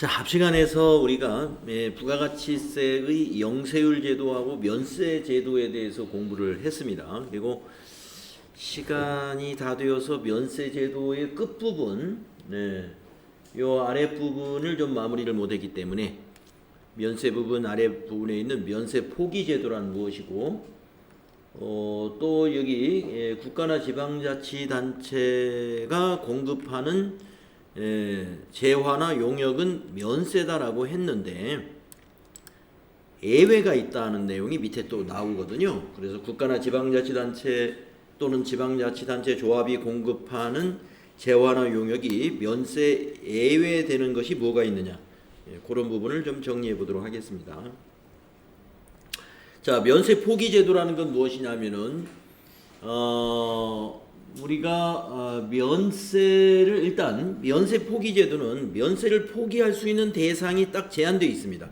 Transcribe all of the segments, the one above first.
자, 앞 시간에서 우리가 부가가치세의 영세율 제도하고 면세 제도에 대해서 공부를 했습니다. 그리고 시간이 다 되어서 면세 제도의 끝부분, 요 아랫부분을 좀 마무리를 못했기 때문에 면세 부분 아랫부분에 있는 면세 포기 제도란 무엇이고, 또 여기 국가나 지방자치단체가 공급하는 재화나 용역은 면세다라고 했는데 예외가 있다는 내용이 밑에 또 나오거든요. 그래서 국가나 지방자치단체 또는 지방자치단체 조합이 공급하는 재화나 용역이 면세 예외되는 것이 뭐가 있느냐, 그런 부분을 좀 정리해 보도록 하겠습니다. 자, 면세 포기 제도라는 건 무엇이냐면은 우리가 면세를 일단 면세 포기 제도는 면세를 포기할 수 있는 대상이 딱 제한되어 있습니다.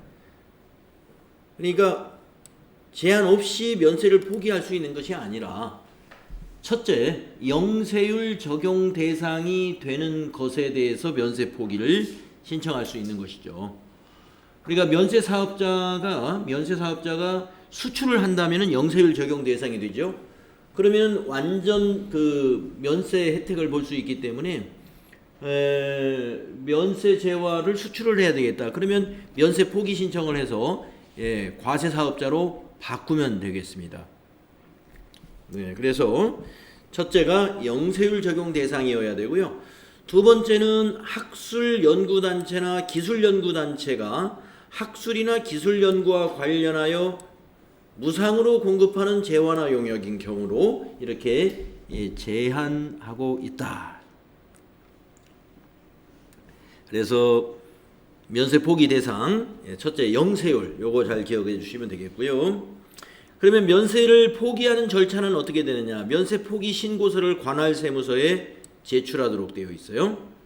그러니까 제한 없이 면세를 포기할 수 있는 것이 아니라, 첫째, 영세율 적용 대상이 되는 것에 대해서 면세 포기를 신청할 수 있는 것이죠. 그러니까 면세 사업자가 수출을 한다면은 영세율 적용 대상이 되죠. 그러면 완전 그 면세 혜택을 볼 수 있기 때문에 면세 재화를 수출을 해야 되겠다. 그러면 면세 포기 신청을 해서 과세 사업자로 바꾸면 되겠습니다. 그래서 첫째가 영세율 적용 대상이어야 되고요. 두 번째는 학술 연구단체나 기술 연구단체가 학술이나 기술 연구와 관련하여 무상으로 공급하는 재화나 용역인 경우로 이렇게 제한하고 있다. 그래서 면세 포기 대상, 첫째 영세율, 요거 잘 기억해 주시면 되겠고요. 그러면 면세를 포기하는 절차는 어떻게 되느냐? 면세 포기 신고서를 관할 세무서에 제출하도록 되어 있어요.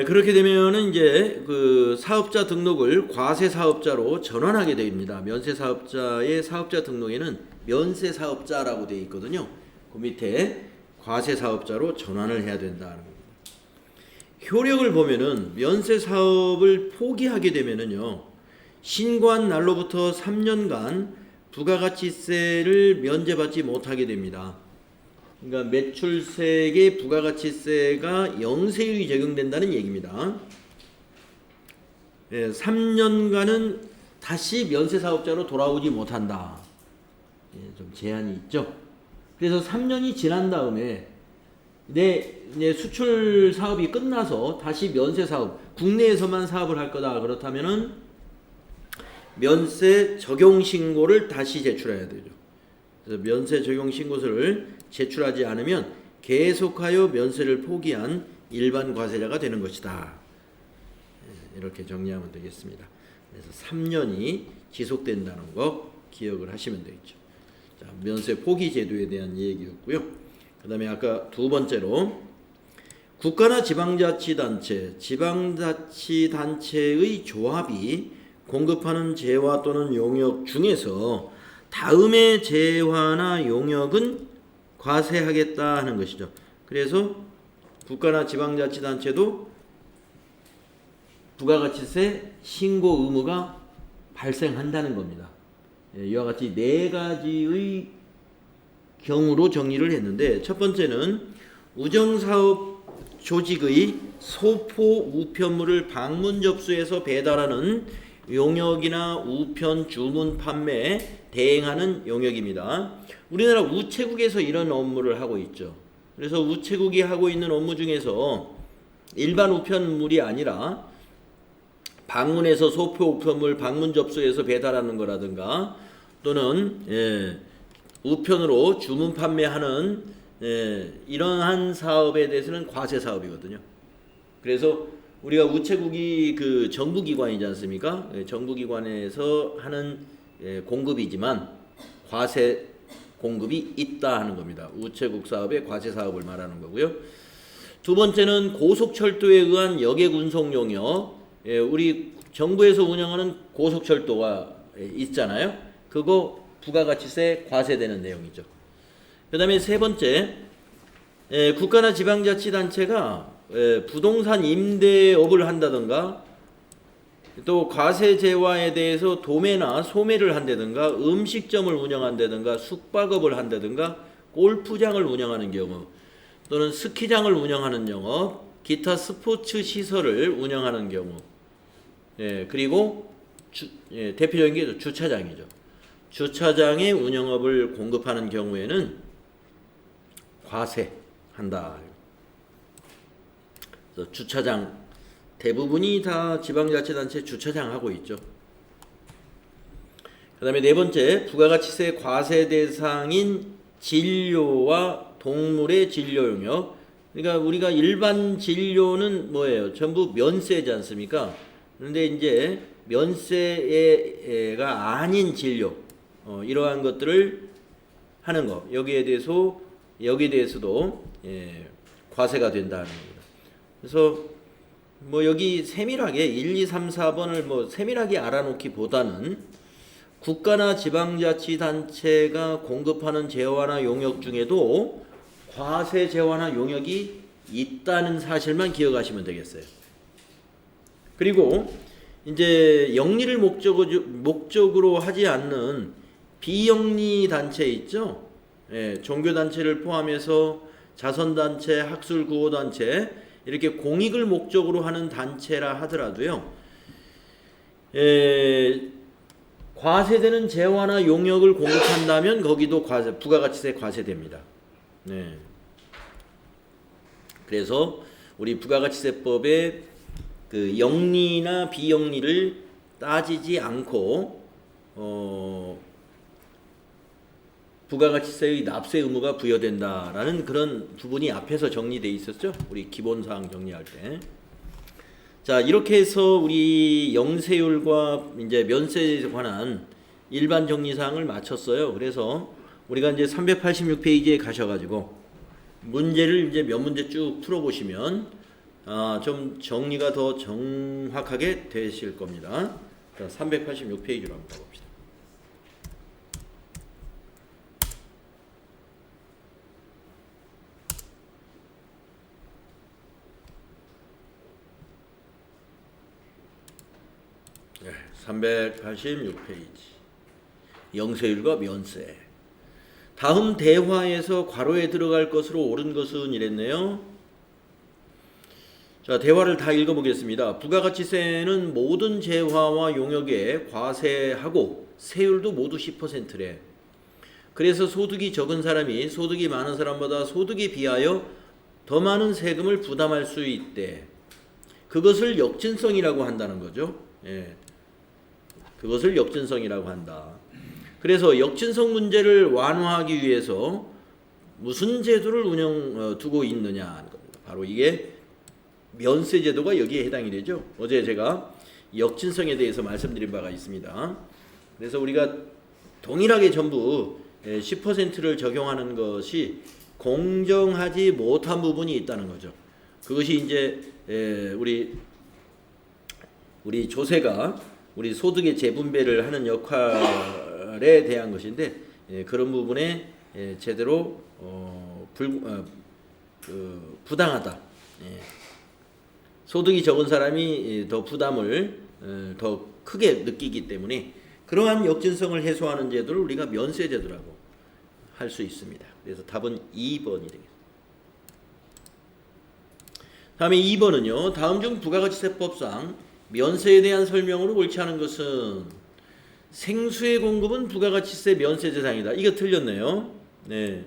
그렇게 되면은 이제 그 사업자 등록을 과세 사업자로 전환하게 됩니다. 면세 사업자의 사업자 등록에는 면세 사업자라고 되어 있거든요. 그 밑에 과세 사업자로 전환을 해야 된다는 겁니다. 효력을 보면은 면세 사업을 포기하게 되면은요, 신고한 날로부터 3년간 부가가치세를 면제받지 못하게 됩니다. 그러니까 매출세액의 부가가치세가 영세율이 적용된다는 얘기입니다. 3년간은 다시 면세사업자로 돌아오지 못한다. 좀 제한이 있죠. 그래서 3년이 지난 다음에 내 수출 사업이 끝나서 다시 면세사업, 국내에서만 사업을 할 거다 그렇다면은 면세 적용 신고를 다시 제출해야 되죠. 그래서 면세 적용 신고서를 제출하지 않으면 계속하여 면세를 포기한 일반 과세자가 되는 것이다. 이렇게 정리하면 되겠습니다. 그래서 3년이 지속된다는 거 기억을 하시면 되겠죠. 자, 면세 포기 제도에 대한 얘기였고요. 그 다음에 아까 두 번째로 국가나 지방자치단체의 조합이 공급하는 재화 또는 용역 중에서 다음의 재화나 용역은 과세하겠다 하는 것이죠. 그래서 국가나 지방자치단체도 부가가치세 신고 의무가 발생한다는 겁니다. 이와 같이 네 가지의 경우로 정리를 했는데, 첫 번째는 우정사업 조직의 소포 우편물을 방문 접수해서 배달하는 용역이나 우편 주문 판매에 대행하는 용역입니다. 우리나라 우체국에서 이런 업무를 하고 있죠. 그래서 우체국이 하고 있는 업무 중에서 일반 우편물이 아니라 방문해서 소포 우편물 방문 접수해서 배달하는 거라든가, 또는 우편으로 주문 판매하는 이러한 사업에 대해서는 과세 사업이거든요. 그래서 우리가 우체국이 그 정부기관이지 않습니까? 정부기관에서 하는 공급이지만 과세 공급이 있다 하는 겁니다. 우체국 사업의 과세 사업을 말하는 거고요. 두 번째는 고속철도에 의한 여객운송 용역, 우리 정부에서 운영하는 고속철도가 있잖아요. 그거 부가가치세 과세되는 내용이죠. 그 다음에 세 번째, 국가나 지방자치단체가 부동산 임대업을 한다든가 또 과세재화에 대해서 도매나 소매를 한다든가 음식점을 운영한다든가 숙박업을 한다든가 골프장을 운영하는 경우 또는 스키장을 운영하는 영업, 기타 스포츠 시설을 운영하는 경우, 그리고 대표적인 게 주차장이죠. 주차장의 운영업을 공급하는 경우에는 과세한다. 그래서 주차장 대부분이 다 지방자치단체 주차장 하고 있죠. 그 다음에 네 번째, 부가가치세 과세 대상인 진료와 동물의 진료 용역. 그러니까 우리가 일반 진료는 뭐예요? 전부 면세지 않습니까? 그런데 이제 면세가 아닌 진료, 이러한 것들을 하는 거, 여기에 대해서도 과세가 된다는 겁니다. 그래서 뭐 여기 세밀하게 1, 2, 3, 4번을 뭐 세밀하게 알아놓기보다는 국가나 지방자치단체가 공급하는 재화나 용역 중에도 과세 재화나 용역이 있다는 사실만 기억하시면 되겠어요. 그리고 이제 영리를 목적으로 하지 않는 비영리 단체 있죠. 종교단체를 포함해서 자선단체, 학술구호단체 이렇게 공익을 목적으로 하는 단체라 하더라도요. 과세되는 재화나 용역을 공급한다면 거기도 부가가치세 과세됩니다. 그래서 우리 부가가치세법에 그 영리나 비영리를 따지지 않고 부가가치세의 납세 의무가 부여된다라는 그런 부분이 앞에서 정리되어 있었죠. 우리 기본사항 정리할 때. 자, 이렇게 해서 우리 영세율과 이제 면세에 관한 일반 정리사항을 마쳤어요. 그래서 우리가 이제 386페이지에 가셔가지고 문제를 이제 몇 문제 쭉 풀어보시면 좀 정리가 더 정확하게 되실 겁니다. 자, 386페이지로 한번 가봅시다. 네, 386페이지. 영세율과 면세. 다음 대화에서 괄호에 들어갈 것으로 옳은 것은 이랬네요. 자, 대화를 다 읽어보겠습니다. 부가가치세는 모든 재화와 용역에 과세하고 세율도 모두 10%래. 그래서 소득이 적은 사람이 소득이 많은 사람보다 소득에 비하여 더 많은 세금을 부담할 수 있대. 그것을 역진성이라고 한다는 거죠. 그것을 역진성이라고 한다. 그래서 역진성 문제를 완화하기 위해서 무슨 제도를 두고 있느냐 하는 겁니다. 바로 이게 면세 제도가 여기에 해당이 되죠. 어제 제가 역진성에 대해서 말씀드린 바가 있습니다. 그래서 우리가 동일하게 전부 10%를 적용하는 것이 공정하지 못한 부분이 있다는 거죠. 그것이 이제 우리 조세가 우리 소득의 재분배를 하는 역할에 대한 것인데 그런 부분에 제대로 부당하다. 소득이 적은 사람이 더 부담을 더 크게 느끼기 때문에 그러한 역진성을 해소하는 제도를 우리가 면세 제도라고 할 수 있습니다. 그래서 답은 2번이 되겠습니다. 다음에 2번은요. 다음 중 부가가치세법상 면세에 대한 설명으로 옳지 않은 것은 생수의 공급은 부가가치세 면세 대상이다. 이거 틀렸네요. 네,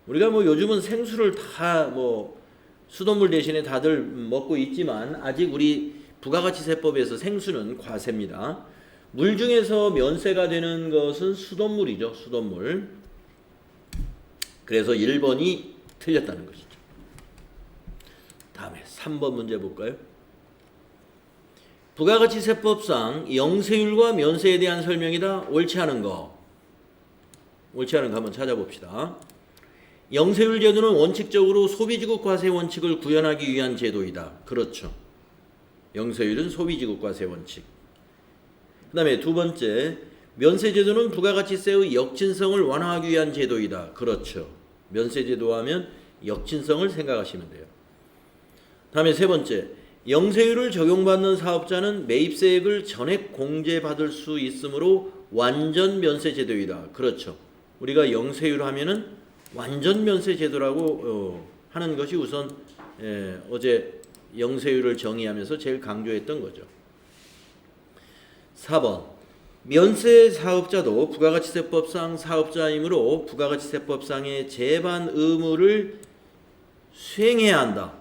우리가 뭐 요즘은 생수를 다 뭐 수돗물 대신에 다들 먹고 있지만 아직 우리 부가가치세법에서 생수는 과세입니다. 물 중에서 면세가 되는 것은 수돗물이죠. 수돗물. 그래서 1번이 틀렸다는 것이죠. 다음에 3번 문제 볼까요? 부가가치세법상 영세율과 면세에 대한 설명이다. 옳지 않은 거. 옳지 않은 거 한번 찾아봅시다. 영세율 제도는 원칙적으로 소비지급 과세 원칙을 구현하기 위한 제도이다. 그렇죠. 영세율은 소비지급 과세 원칙. 그 다음에 두 번째, 면세 제도는 부가가치세의 역진성을 완화하기 위한 제도이다. 그렇죠. 면세 제도 하면 역진성을 생각하시면 돼요. 다음에 세 번째, 영세율을 적용받는 사업자는 매입세액을 전액 공제받을 수 있으므로 완전 면세 제도이다. 그렇죠. 우리가 영세율 하면은 완전 면세 제도라고 하는 것이 우선 어제 영세율을 정의하면서 제일 강조했던 거죠. 4번, 면세 사업자도 부가가치세법상 사업자이므로 부가가치세법상의 제반 의무를 수행해야 한다.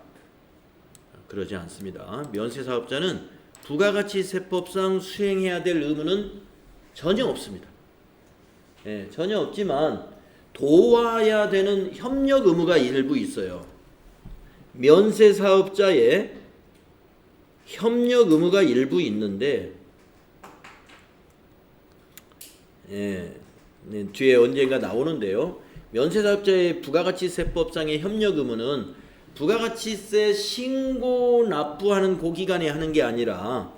그러지 않습니다. 면세 사업자는 부가가치세법상 수행해야 될 의무는 전혀 없습니다. 전혀 없지만 도와야 되는 협력 의무가 일부 있어요. 면세 사업자의 협력 의무가 일부 있는데 뒤에 언젠가 나오는데요. 면세 사업자의 부가가치세법상의 협력 의무는 부가가치세 신고 납부하는 그 기간에 하는 게 아니라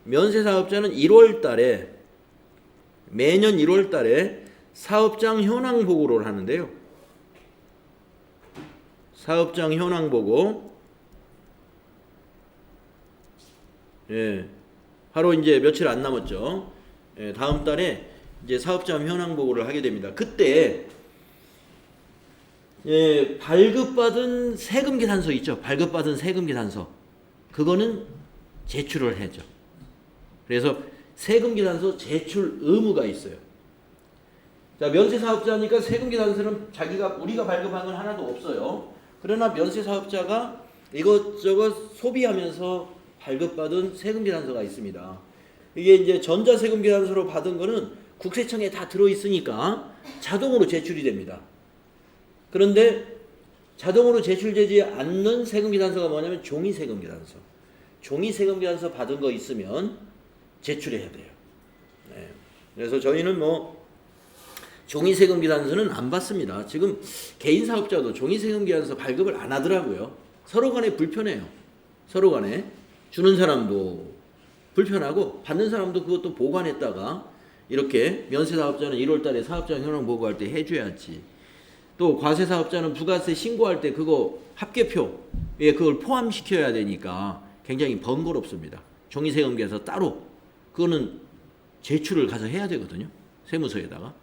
면세 사업자는 1월 달에 매년 1월 달에 사업장 현황 보고를 하는데요. 사업장 현황 보고 바로 이제 며칠 안 남았죠. 다음 달에 이제 사업장 현황 보고를 하게 됩니다. 그때 발급받은 세금 계산서 있죠. 발급받은 세금 계산서 그거는 제출을 해죠. 그래서 세금 계산서 제출 의무가 있어요. 자, 면세 사업자니까 세금 계산서는 우리가 발급한 건 하나도 없어요. 그러나 면세 사업자가 이것저것 소비하면서 발급받은 세금 계산서가 있습니다. 이게 이제 전자세금 계산서로 받은 거는 국세청에 다 들어 있으니까 자동으로 제출이 됩니다. 그런데 자동으로 제출되지 않는 세금 계산서가 뭐냐면 종이세금 계산서. 종이세금 계산서 받은 거 있으면 제출해야 돼요. 그래서 저희는 종이세금 계산서는 안 받습니다. 지금 개인 사업자도 종이세금 계산서 발급을 안 하더라고요. 서로 간에 불편해요. 서로 간에 주는 사람도 불편하고 받는 사람도 그것도 보관했다가 이렇게 면세 사업자는 1월 달에 사업장 현황 보고할 때 해줘야지. 또 과세 사업자는 부가세 신고할 때 그거 합계표에 그걸 포함시켜야 되니까 굉장히 번거롭습니다. 종이세금 계산서 따로 그거는 제출을 가서 해야 되거든요. 세무서에다가.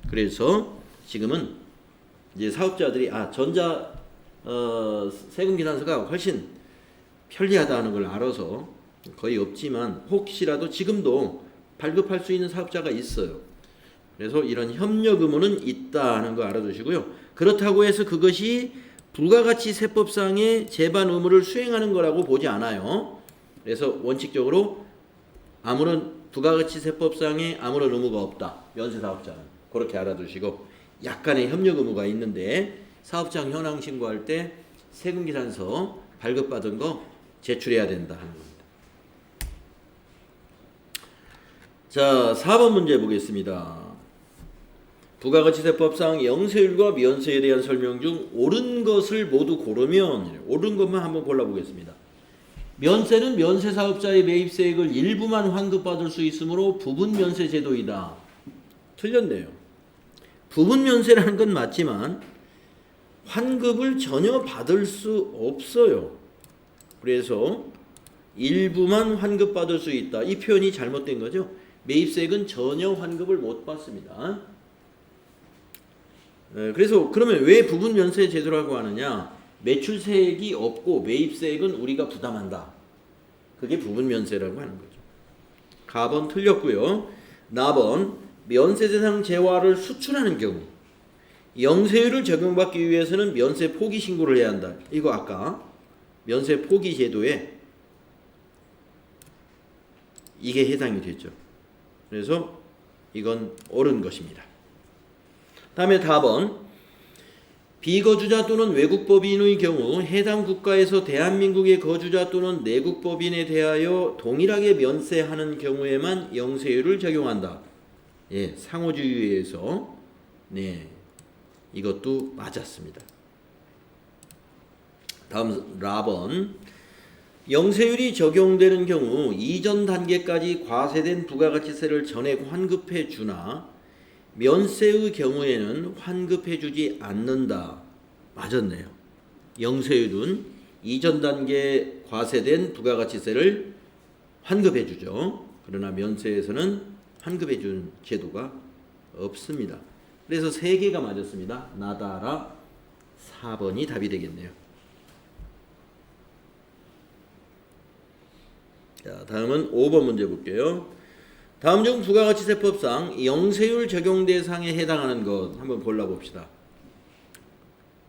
그래서 지금은 이제 사업자들이 전자 세금 계산서가 훨씬 편리하다는 걸 알아서 거의 없지만 혹시라도 지금도 발급할 수 있는 사업자가 있어요. 그래서 이런 협력 의무는 있다는 거 알아두시고요. 그렇다고 해서 그것이 부가가치세법상의 제반 의무를 수행하는 거라고 보지 않아요. 그래서 원칙적으로 아무런 부가가치세법상의 아무런 의무가 없다. 면세 사업자는. 그렇게 알아두시고 약간의 협력 의무가 있는데 사업장 현황 신고할 때 세금 계산서 발급받은 거 제출해야 된다 하는 겁니다. 자, 4번 문제 보겠습니다. 부가가치세법상 영세율과 면세에 대한 설명 중 옳은 것을 모두 고르면 옳은 것만 한번 골라보겠습니다. 면세는 면세 사업자의 매입세액을 일부만 환급받을 수 있으므로 부분 면세 제도이다. 틀렸네요. 부분 면세라는 건 맞지만 환급을 전혀 받을 수 없어요. 그래서 일부만 환급받을 수 있다. 이 표현이 잘못된 거죠. 매입세액은 전혀 환급을 못 받습니다. 그래서 그러면 왜 부분 면세 제도라고 하느냐? 매출세액이 없고 매입세액은 우리가 부담한다. 그게 부분 면세라고 하는 거죠. 가번 틀렸고요. 나번 면세 대상 재화를 수출하는 경우 영세율을 적용받기 위해서는 면세 포기 신고를 해야 한다. 이거 아까 면세 포기 제도에 이게 해당이 됐죠. 그래서 이건 옳은 것입니다. 다음에 다번 비거주자 또는 외국법인의 경우 해당 국가에서 대한민국의 거주자 또는 내국법인에 대하여 동일하게 면세하는 경우에만 영세율을 적용한다. 상호주의에서 이것도 맞았습니다. 다음 라번 영세율이 적용되는 경우 이전 단계까지 과세된 부가가치세를 전액 환급해 주나 면세의 경우에는 환급해 주지 않는다. 맞았네요. 영세율은 이전 단계 과세된 부가가치세를 환급해 주죠. 그러나 면세에서는 환급해 준 제도가 없습니다. 그래서 3개가 맞았습니다. 나다라 4번이 답이 되겠네요. 자, 다음은 5번 문제 볼게요. 다음 중 부가가치세법상 영세율 적용 대상에 해당하는 것 한번 골라봅시다.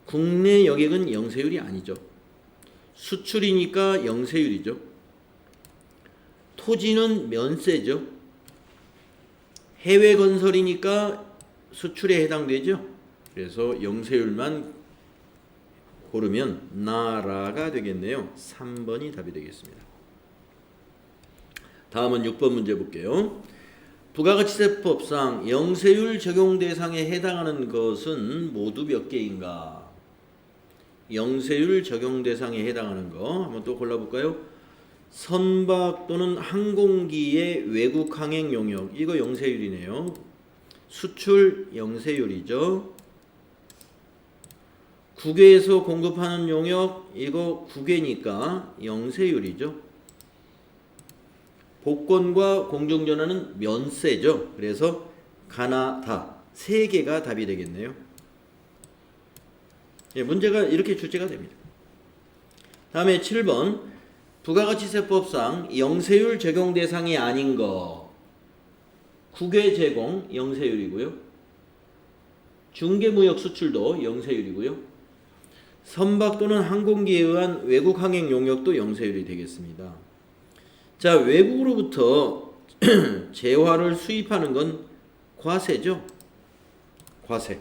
국내 여객은 영세율이 아니죠. 수출이니까 영세율이죠. 토지는 면세죠. 해외 건설이니까 수출에 해당되죠. 그래서 영세율만 고르면 나라가 되겠네요. 3번이 답이 되겠습니다. 다음은 6번 문제 볼게요. 부가가치세법상 영세율 적용 대상에 해당하는 것은 모두 몇 개인가? 영세율 적용 대상에 해당하는 거 한번 또 골라볼까요? 선박 또는 항공기의 외국 항행 용역, 이거 영세율이네요. 수출 영세율이죠. 국외에서 공급하는 용역, 이거 국외니까 영세율이죠. 복권과 공중전화는 면세죠. 그래서 가나다 3개가 답이 되겠네요. 예, 문제가 이렇게 출제가 됩니다. 다음에 7번 부가가치세법상 영세율 적용 대상이 아닌 거 국외 제공 영세율이고요. 중개무역 수출도 영세율이고요. 선박 또는 항공기에 의한 외국 항행 용역도 영세율이 되겠습니다. 자, 외국으로부터 재화를 수입하는 건 과세죠. 과세.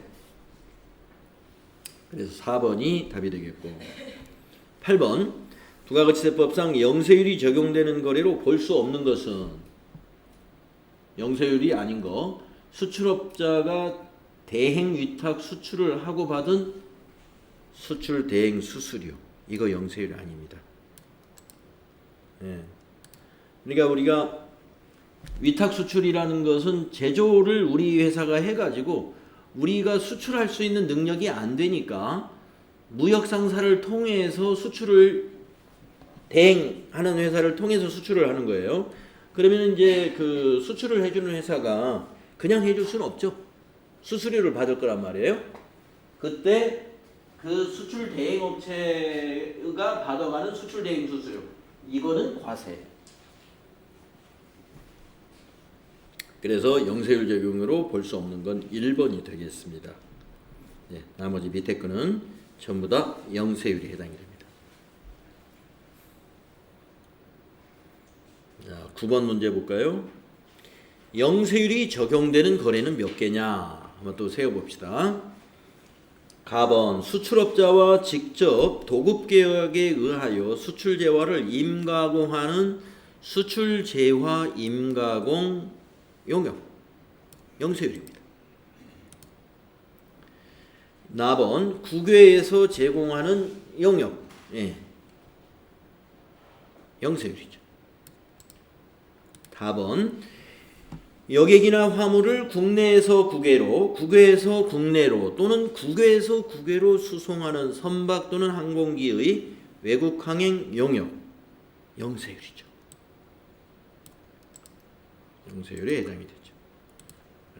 그래서 4번이 답이 되겠고 8번 부가가치세법상 영세율이 적용되는 거래로 볼 수 없는 것은 영세율이 아닌 거 수출업자가 대행 위탁 수출을 하고 받은 수출 대행 수수료 이거 영세율이 아닙니다. 예. 그러니까 우리가 위탁 수출이라는 것은 제조를 우리 회사가 해가지고 우리가 수출할 수 있는 능력이 안 되니까 무역 상사를 통해서 수출을 대행하는 회사를 통해서 수출을 하는 거예요. 그러면 이제 그 수출을 해주는 회사가 그냥 해줄 수는 없죠. 수수료를 받을 거란 말이에요. 그때 그 수출 대행 업체가 받아가는 수출 대행 수수료 이거는 과세. 그래서 영세율 적용으로 볼 수 없는 건 1번이 되겠습니다. 네, 나머지 밑에 거는 전부 다 영세율이 해당이 됩니다. 자, 9번 문제 볼까요? 영세율이 적용되는 거래는 몇 개냐? 한번 또 세어봅시다. 가번 수출업자와 직접 도급계약에 의하여 수출재화를 임가공하는 수출재화 임가공 용역 영세율입니다. 나번 국외에서 제공하는 용역 영세율이죠. 다번 여객이나 화물을 국내에서 국외로, 국외에서 국내로 또는 국외에서 국외로 수송하는 선박 또는 항공기의 외국 항행 용역 영세율이죠. 영세율에 해당이 되죠.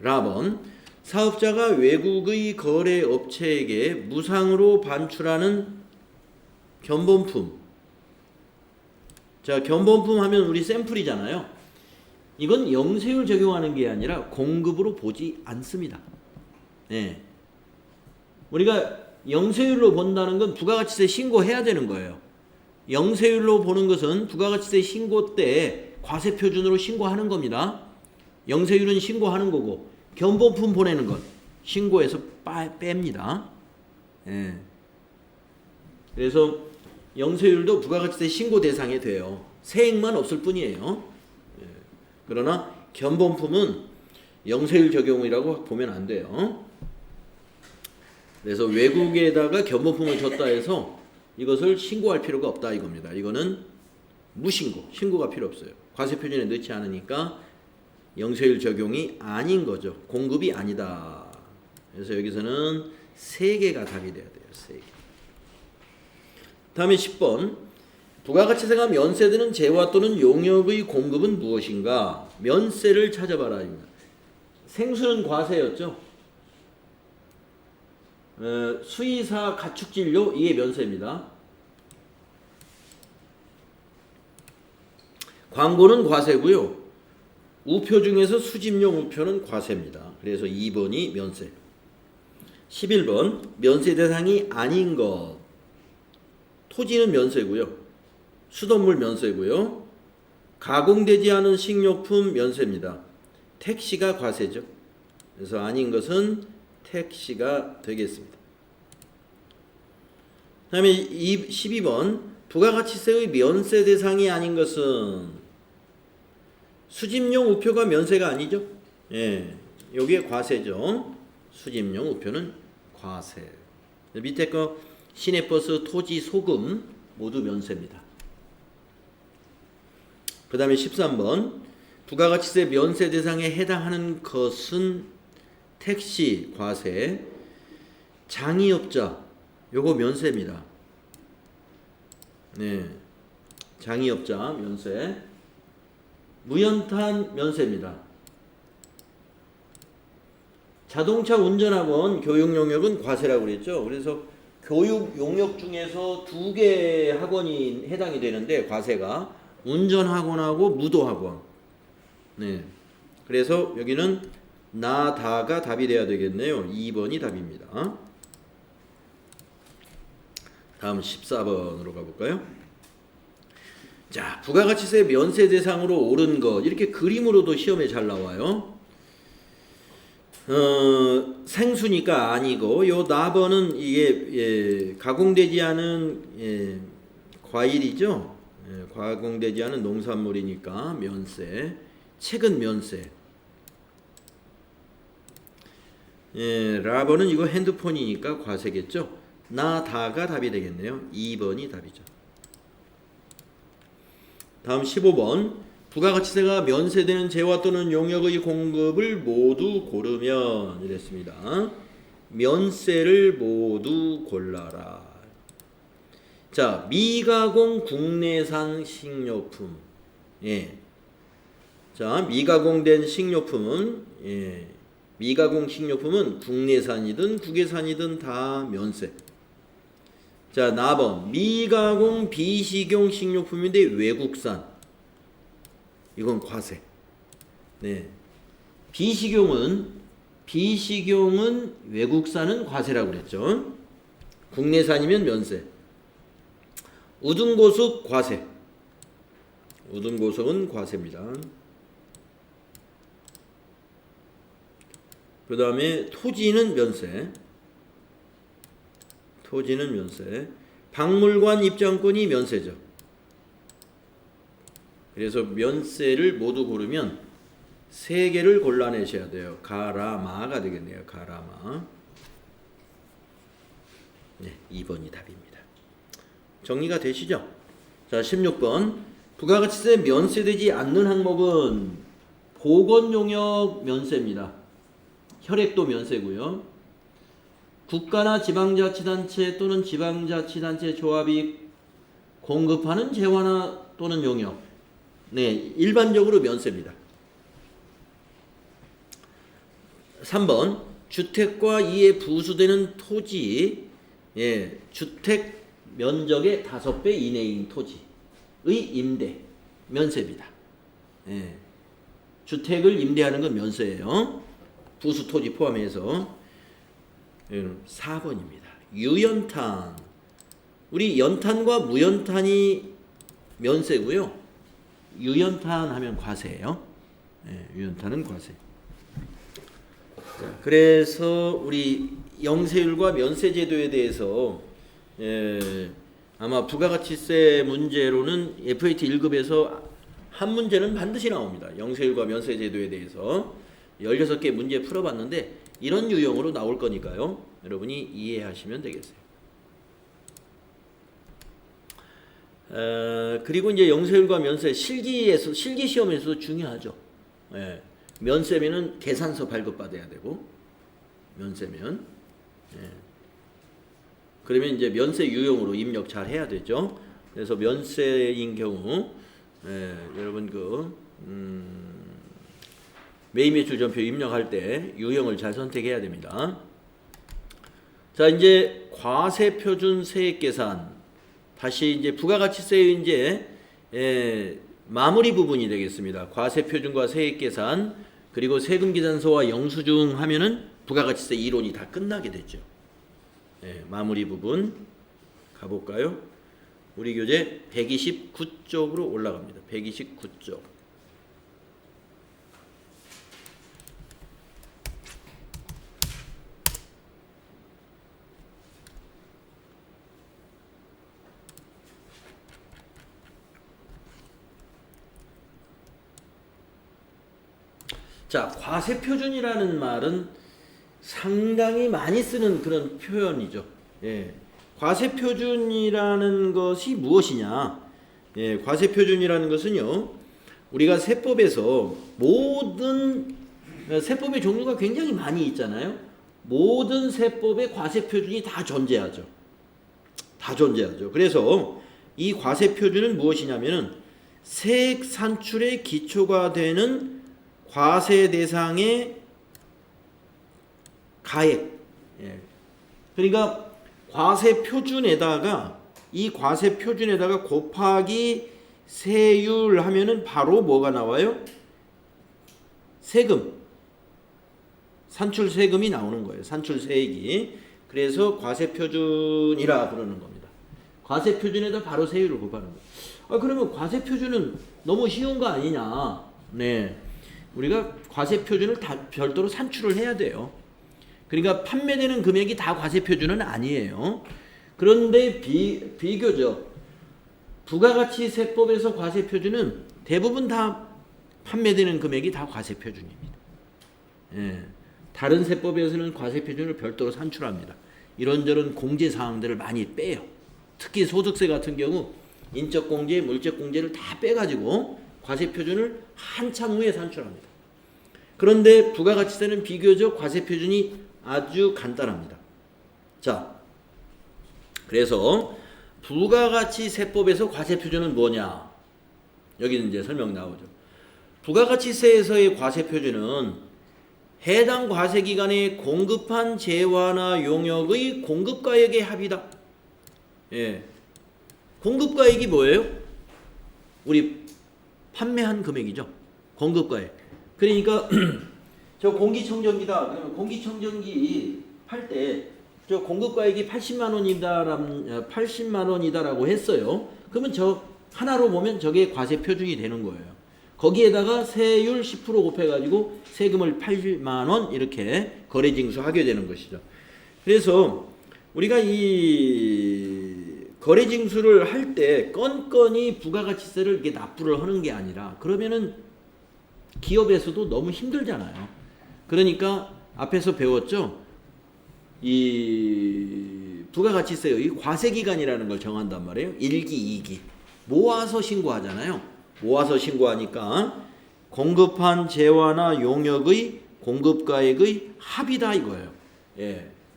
라번 사업자가 외국의 거래 업체에게 무상으로 반출하는 견본품. 자, 견본품 하면 우리 샘플이잖아요. 이건 영세율 적용하는 게 아니라 공급으로 보지 않습니다. 네. 우리가 영세율로 본다는 건 부가가치세 신고해야 되는 거예요. 영세율로 보는 것은 부가가치세 신고 때 과세 표준으로 신고하는 겁니다. 영세율은 신고하는 거고 견본품 보내는 건 신고해서 뺍니다. 예. 그래서 영세율도 부가가치세 신고 대상이 돼요. 세액만 없을 뿐이에요. 예. 그러나 견본품은 영세율 적용이라고 보면 안 돼요. 그래서 외국에다가 견본품을 줬다 해서 이것을 신고할 필요가 없다 이겁니다. 이거는 무신고, 신고가 필요 없어요. 과세 표준에 넣지 않으니까 영세율 적용이 아닌 거죠. 공급이 아니다. 그래서 여기서는 3개가 답이 돼야 돼요. 3개. 다음에 10번. 부가가치세가 면세되는 재화 또는 용역의 공급은 무엇인가? 면세를 찾아봐라. 생수는 과세였죠. 수의사 가축진료 이게 면세입니다. 광고는 과세고요. 우표 중에서 수집용 우표는 과세입니다. 그래서 2번이 면세. 11번 면세 대상이 아닌 것. 토지는 면세고요. 수돗물 면세고요. 가공되지 않은 식료품 면세입니다. 택시가 과세죠. 그래서 아닌 것은 택시가 되겠습니다. 다음에 12번 부가가치세의 면세 대상이 아닌 것은 수집용 우표가 면세가 아니죠. 예, 여기에 과세죠. 수집용 우표는 과세. 밑에 거 시내버스, 토지, 소금 모두 면세입니다. 그 다음에 13번 부가가치세 면세 대상에 해당하는 것은 택시 과세, 장의업자 요거 면세입니다. 네, 장의업자 면세, 무연탄 면세입니다. 자동차 운전학원 교육 용역은 과세라고 그랬죠. 그래서 교육 용역 중에서 2개 학원이 해당이 되는데 과세가 운전학원하고 무도학원. 네, 그래서 여기는 나다가 답이 돼야 되겠네요. 2번이 답입니다. 다음 14번으로 가볼까요? 자, 부가가치세 면세 대상으로 옳은 것 이렇게 그림으로도 시험에 잘 나와요. 생수니까 아니고 요 나번은 이게 가공되지 않은 과일이죠. 가공되지 않은 농산물이니까 면세. 책은 면세. 라번은 이거 핸드폰이니까 과세겠죠. 나다가 답이 되겠네요. 2번이 답이죠. 다음 15번 부가가치세가 면세되는 재화 또는 용역의 공급을 모두 고르면 이랬습니다. 면세를 모두 골라라. 자, 미가공 국내산 식료품. 예. 자, 미가공된 식료품은 미가공 식료품은 국내산이든 국외산이든 다 면세. 자, 나번 미가공 비식용 식료품인데 외국산 이건 과세. 네, 비식용은 외국산은 과세라고 그랬죠. 국내산이면 면세. 우등고속 과세. 우등고속은 과세입니다. 그 다음에 토지는 면세. 토지는 면세. 박물관 입장권이 면세죠. 그래서 면세를 모두 고르면 3개를 골라내셔야 돼요. 가라마가 되겠네요. 가라마. 네, 2번이 답입니다. 정리가 되시죠? 자, 16번 부가가치세 면세되지 않는 항목은 보건용역 면세입니다. 혈액도 면세고요. 국가나 지방자치단체 또는 지방자치단체 조합이 공급하는 재화나 또는 용역. 네, 일반적으로 면세입니다. 3번 주택과 이에 부수되는 토지, 주택 면적의 5배 이내인 토지의 임대, 면세입니다. 주택을 임대하는 건 면세예요. 부수 토지 포함해서. 4번입니다. 유연탄. 우리 연탄과 무연탄이 면세고요. 유연탄 하면 과세예요. 유연탄은 과세. 자, 그래서 우리 영세율과 면세제도에 대해서 아마 부가가치세 문제로는 FAT 1급에서 한 문제는 반드시 나옵니다. 영세율과 면세제도에 대해서 16개 문제 풀어봤는데 이런 유형으로 나올 거니까요. 여러분이 이해하시면 되겠어요. 그리고 이제 영세율과 면세 실기 시험에서 중요하죠. 면세면은 계산서 발급받아야 되고 면세면 그러면 이제 면세 유형으로 입력 잘 해야 되죠. 그래서 면세인 경우 여러분 매입 매출 전표 입력할 때 유형을 잘 선택해야 됩니다. 자, 이제 과세 표준 세액 계산. 다시 이제 부가가치세의 이제 마무리 부분이 되겠습니다. 과세 표준과 세액 계산 그리고 세금 계산서와 영수증 하면은 부가가치세 이론이 다 끝나게 되죠. 마무리 부분 가볼까요? 우리 교재 129쪽으로 올라갑니다. 129쪽. 자, 과세표준이라는 말은 상당히 많이 쓰는 그런 표현이죠. 과세표준이라는 것이 무엇이냐? 과세표준이라는 것은요, 우리가 세법에서 모든 세법의 종류가 굉장히 많이 있잖아요. 모든 세법의 과세표준이 다 존재하죠. 다 존재하죠. 그래서 이 과세표준은 무엇이냐면은 세액 산출의 기초가 되는 과세 대상의 가액. 그러니까 과세 표준에다가 이 과세 표준에다가 곱하기 세율 하면은 바로 뭐가 나와요? 세금. 산출 세금이 나오는 거예요. 산출 세액이. 그래서 과세 표준이라 부르는 겁니다. 과세 표준에다 바로 세율을 곱하는 거예요. 그러면 과세 표준은 너무 쉬운 거 아니냐? 네. 우리가 과세 표준을 다 별도로 산출을 해야 돼요. 그러니까 판매되는 금액이 다 과세 표준은 아니에요. 그런데 비교적 부가가치세법에서 과세 표준은 대부분 다 판매되는 금액이 다 과세 표준입니다. 다른 세법에서는 과세 표준을 별도로 산출합니다. 이런저런 공제 사항들을 많이 빼요. 특히 소득세 같은 경우 인적 공제, 물적 공제를 다 빼가지고 과세 표준을 한참 후에 산출합니다. 그런데 부가가치세는 비교적 과세 표준이 아주 간단합니다. 자, 그래서 부가가치세법에서 과세 표준은 뭐냐? 여기는 이제 설명 나오죠. 부가가치세에서의 과세 표준은 해당 과세 기간에 공급한 재화나 용역의 공급가액의 합이다. 공급가액이 뭐예요? 우리 판매한 금액이죠. 공급가액. 그러니까 저 공기청정기다. 그러면 공기청정기 팔 때 저 공급가액이 80만 원이다라고 했어요. 그러면 저 하나로 보면 저게 과세 표준이 되는 거예요. 거기에다가 세율 10% 곱해가지고 세금을 8만 원 이렇게 거래징수하게 되는 것이죠. 그래서 우리가 이 거래징수를 할 때 건건이 부가가치세를 이렇게 납부를 하는 게 아니라 그러면은 기업에서도 너무 힘들잖아요. 그러니까 앞에서 배웠죠. 이 부가가치세의 과세기간이라는 걸 정한단 말이에요. 1기, 2기. 모아서 신고하잖아요. 모아서 신고하니까 공급한 재화나 용역의 공급가액의 합이다 이거예요.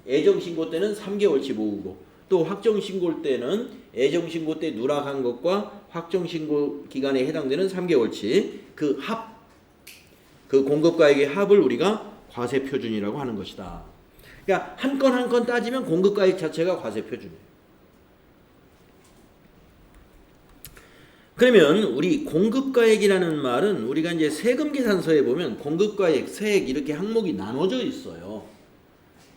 애정신고 때는 3개월치 모으고 또 확정신고 때는 애정신고 때 누락한 것과 확정신고 기간에 해당되는 3개월치 그 합, 그 공급가액의 합을 우리가 과세표준이라고 하는 것이다. 그러니까 한 건 한 건 따지면 공급가액 자체가 과세표준이에요. 그러면 우리 공급가액이라는 말은 우리가 이제 세금 계산서에 보면 공급가액, 세액 이렇게 항목이 나눠져 있어요.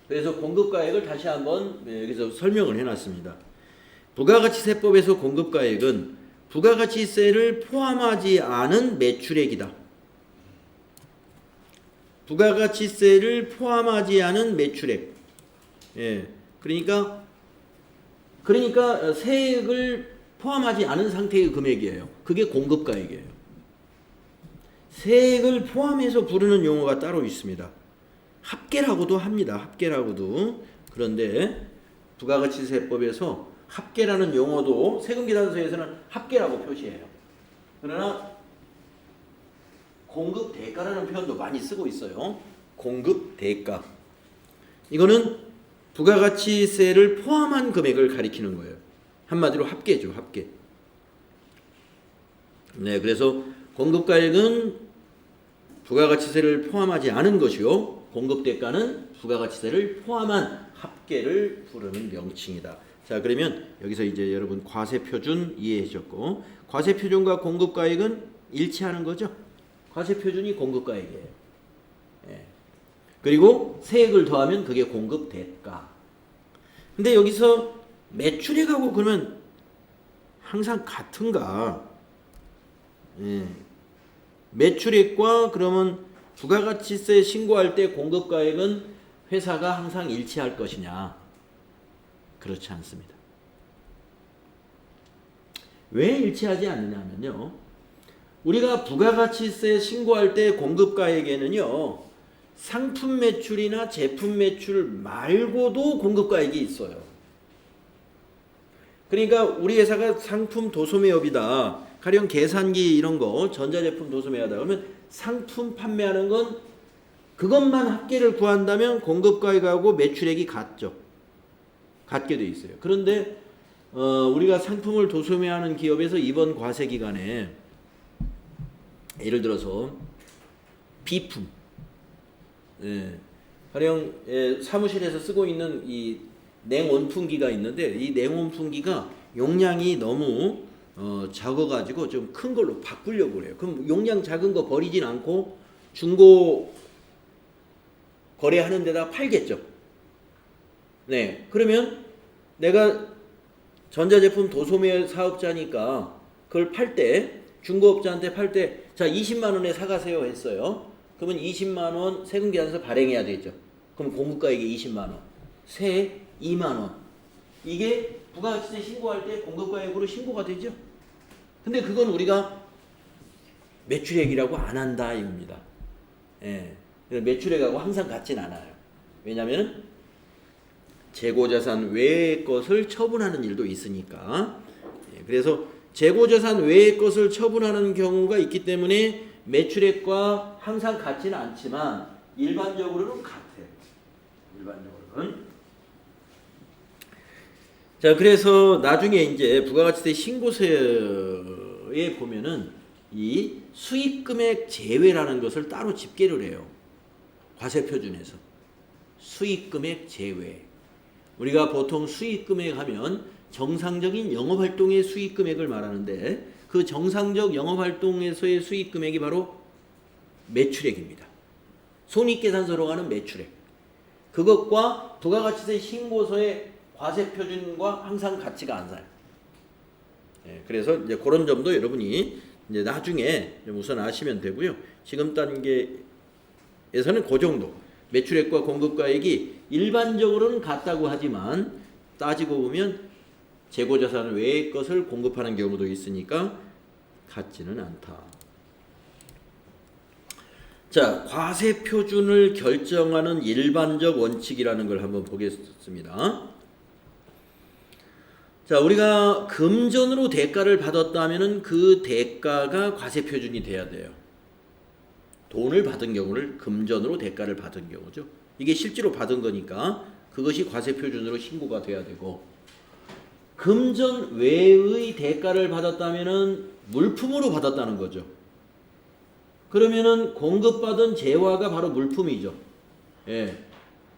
그래서 공급가액을 다시 한번 여기서 설명을 해놨습니다. 부가가치세법에서 공급가액은 부가가치세를 포함하지 않은 매출액이다. 부가가치세를 포함하지 않은 매출액. 그러니까 세액을 포함하지 않은 상태의 금액이에요. 그게 공급가액이에요. 세액을 포함해서 부르는 용어가 따로 있습니다. 합계라고도 합니다. 합계라고도. 그런데 부가가치세법에서 합계라는 용어도 세금계산서에서는 합계라고 표시해요. 그러나 공급대가라는 표현도 많이 쓰고 있어요. 공급대가. 이거는 부가가치세를 포함한 금액을 가리키는 거예요. 한마디로 합계죠, 합계. 네, 그래서 공급가액은 부가가치세를 포함하지 않은 것이요, 공급대가는 부가가치세를 포함한 합계를 부르는 명칭이다. 자, 그러면 여기서 이제 여러분 과세표준 이해하셨고, 과세표준과 공급가액은 일치하는 거죠. 과세표준이 공급가액이에요. 예. 그리고 세액을 더하면 그게 공급대가. 근데 여기서 매출액하고 그러면 항상 같은가? 예. 매출액과 그러면 부가가치세 신고할 때 공급가액은 회사가 항상 일치할 것이냐? 그렇지 않습니다. 왜 일치하지 않느냐면요, 우리가 부가가치세 신고할 때 공급가액에는요, 상품 매출이나 제품 매출 말고도 공급가액이 있어요. 그러니까 우리 회사가 상품 도소매업이다, 가령 계산기 이런 거 전자제품 도소매하다 그러면 상품 판매하는 건 그것만 합계를 구한다면 공급가액하고 매출액이 같죠. 같게 돼 있어요. 그런데 우리가 상품을 도소매하는 기업에서 이번 과세 기간에 예를 들어서 비품, 가령 사무실에서 쓰고 있는 이 냉온풍기가 있는데, 이 냉온풍기가 용량이 너무 작아가지고 좀 큰 걸로 바꾸려고 그래요. 그럼 용량 작은 거 버리진 않고 중고 거래하는 데다 팔겠죠. 네, 그러면 내가 전자제품 도소매 사업자니까 그걸 팔 때, 중고업자한테 팔 때, 자 20만 원에 사가세요 했어요. 그러면 20만 원 세금계산서 발행해야 되죠. 그럼 공급가액이 20만 원, 세액 2만 원. 이게 부가가치세 신고할 때 공급가액으로 신고가 되죠. 근데 그건 우리가 매출액이라고 안 한다 이겁니다. 예. 매출액하고 항상 같진 않아요. 왜냐하면 재고자산 외의 것을 처분하는 일도 있으니까. 예. 그래서 재고자산 외의 것을 처분하는 경우가 있기 때문에 매출액과 항상 같지는 않지만 일반적으로는 같아요. 일반적으로는. 자, 그래서 나중에 이제 부가가치세 신고서에 보면은 이 수익금액 제외라는 것을 따로 집계를 해요. 과세표준에서. 수익금액 제외. 우리가 보통 수익금액 하면 정상적인 영업활동의 수익금액을 말하는데, 그 정상적 영업활동에서의 수익금액이 바로 매출액입니다. 손익계산서로 가는 매출액. 그것과 부가가치세 신고서의 과세표준과 항상 같지가 않아요. 예, 그래서 이제 그런 점도 여러분이 이제 나중에 우선 아시면 되고요. 지금 단계에서는 그 정도. 매출액과 공급가액이 일반적으로는 같다고 하지만 따지고 보면 재고자산 외의 것을 공급하는 경우도 있으니까 같지는 않다. 자, 과세표준을 결정하는 일반적 원칙이라는 걸 한번 보겠습니다. 자, 우리가 금전으로 대가를 받았다면은 그 대가가 과세표준이 돼야 돼요. 돈을 받은 경우를 금전으로 대가를 받은 경우죠. 이게 실제로 받은 거니까 그것이 과세표준으로 신고가 돼야 되고, 금전 외의 대가를 받았다면은 물품으로 받았다는 거죠. 그러면은 공급받은 재화가 바로 물품이죠. 예.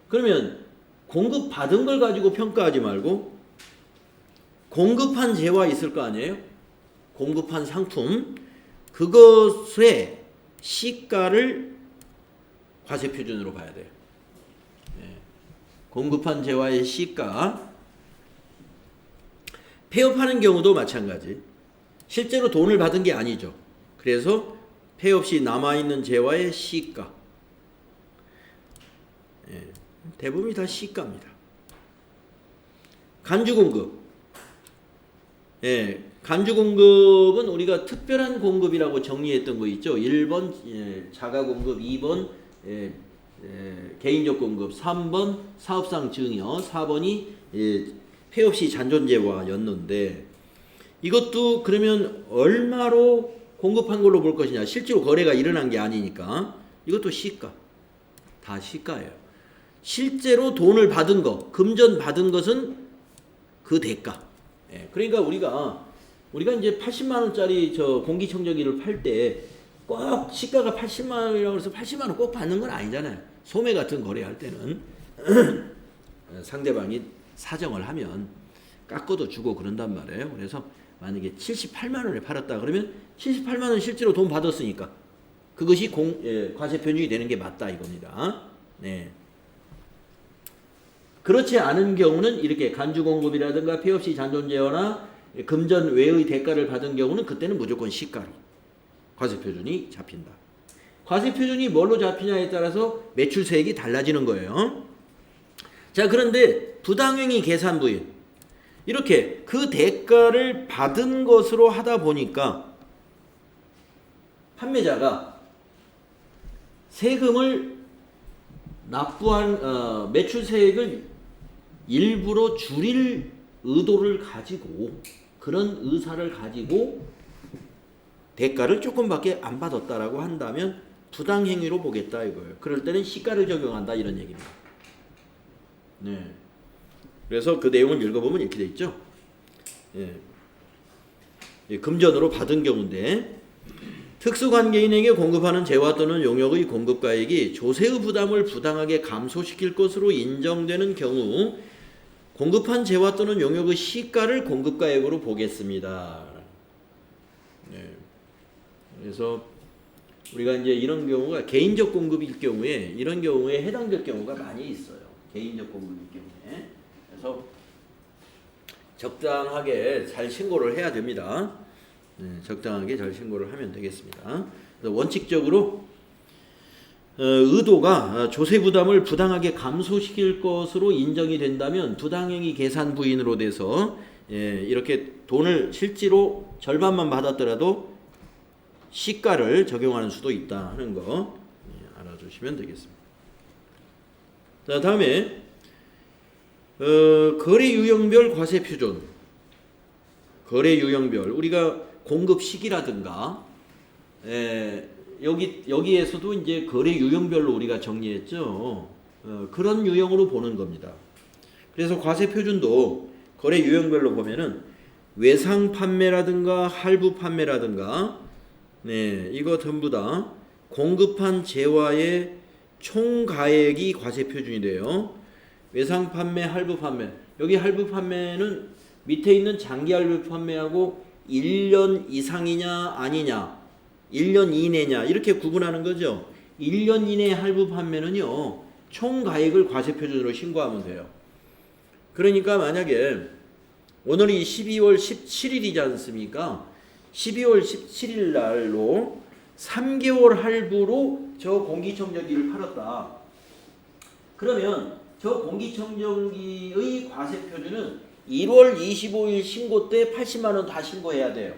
그러면 공급받은 걸 가지고 평가하지 말고 공급한 재화 있을 거 아니에요? 공급한 상품, 그것의 시가를 과세표준으로 봐야 돼요. 예. 공급한 재화의 시가. 폐업하는 경우도 마찬가지. 실제로 돈을 받은 게 아니죠. 그래서 폐업 시 남아있는 재화의 시가. 예. 대부분이 다 시가입니다. 간주공급. 예, 간주공급은 우리가 특별한 공급이라고 정리했던 거 있죠. 1번 자가공급, 2번 개인적 공급, 3번 사업상 증여, 4번이 폐업 시 잔존재화였는데, 이것도 그러면 얼마로 공급한 걸로 볼 것이냐. 실제로 거래가 일어난 게 아니니까 이것도 시가. 다 시가예요. 실제로 돈을 받은 거, 금전 받은 것은 그 대가. 예, 그러니까 우리가 이제 80만 원짜리 저 공기청정기를 팔 때 꼭 시가가 80만 원이라고 해서 80만 원 꼭 받는 건 아니잖아요. 소매 같은 거래할 때는 상대방이 사정을 하면 깎아도 주고 그런단 말이에요. 그래서 만약에 78만 원에 팔았다 그러면 78만 원 실제로 돈 받았으니까 그것이 과세 표준이 되는 게 맞다 이겁니다. 네. 그렇지 않은 경우는 이렇게 간주 공급이라든가 폐 없이 잔존 제어나 금전 외의 대가를 받은 경우는 그때는 무조건 시가로 과세 표준이 잡힌다. 과세 표준이 뭘로 잡히냐에 따라서 매출세액이 달라지는 거예요. 자, 그런데 부당행위 계산 부인 이렇게 그 대가를 받은 것으로 하다 보니까 판매자가 세금을 납부한 매출세액을 일부러 줄일 의도를 가지고 그런 의사를 가지고 대가를 조금밖에 안 받았다라고 한다면 부당행위로 보겠다 이거예요. 그럴 때는 시가를 적용한다 이런 얘기입니다. 네. 그래서 그 내용을 읽어보면 이렇게 돼 있죠. 예. 금전으로 받은 경우인데 특수관계인에게 공급하는 재화 또는 용역의 공급가액이 조세의 부담을 부당하게 감소시킬 것으로 인정되는 경우 공급한 재화 또는 용역의 시가를 공급가액으로 보겠습니다. 네. 그래서 우리가 이제 이런 경우가 개인적 공급일 경우에 이런 경우에 해당될 경우가 많이 있어요. 개인적 공급일 경우에. 그래서 적당하게 잘 신고를 해야 됩니다. 네, 적당하게 잘 신고를 하면 되겠습니다. 그래서 원칙적으로 의도가 조세 부담을 부당하게 감소시킬 것으로 인정이 된다면 부당행위 계산 부인으로 돼서 이렇게 돈을 실제로 절반만 받았더라도 시가를 적용하는 수도 있다 하는 거 알아주시면 되겠습니다. 자, 다음에 거래 유형별 과세 표준. 거래 유형별 우리가 공급 시기라든가 여기에서도 이제 거래 유형별로 우리가 정리했죠. 그런 유형으로 보는 겁니다. 그래서 과세 표준도 거래 유형별로 보면은 외상 판매라든가 할부 판매라든가 이거 전부 다 공급한 재화의 총 가액이 과세 표준이 돼요. 외상 판매, 할부 판매. 여기 할부 판매는 밑에 있는 장기 할부 판매하고 1년 이상이냐 아니냐 1년 이내냐 이렇게 구분하는 거죠. 1년 이내 할부 판매는요 총 가액을 과세 표준으로 신고하면 돼요. 그러니까 만약에 오늘이 12월 17일이지 않습니까? 12월 17일 날로 3개월 할부로 저 공기청정기를 팔았다. 그러면 저 공기청정기의 과세 표준은 1월 25일 신고 때 80만 원 다 신고해야 돼요.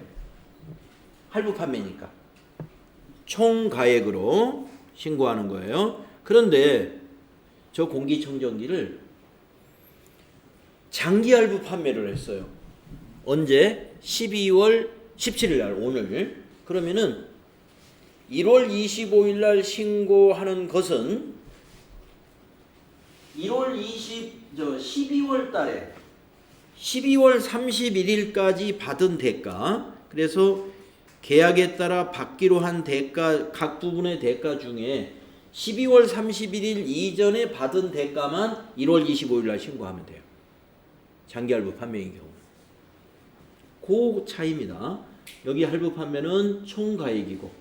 할부 판매니까. 총 가액으로 신고하는 거예요. 그런데 저 공기청정기를 장기 할부 판매를 했어요. 언제? 12월 17일 날 오늘. 그러면은 1월 25일 날 신고하는 것은 12월 달에 12월 31일까지 받은 대가, 그래서 계약에 따라 받기로 한 대가, 각 부분의 대가 중에 12월 31일 이전에 받은 대가만 1월 25일 날 신고하면 돼요. 장기 할부 판매인 경우는. 그 차이입니다. 여기 할부 판매는 총가액이고,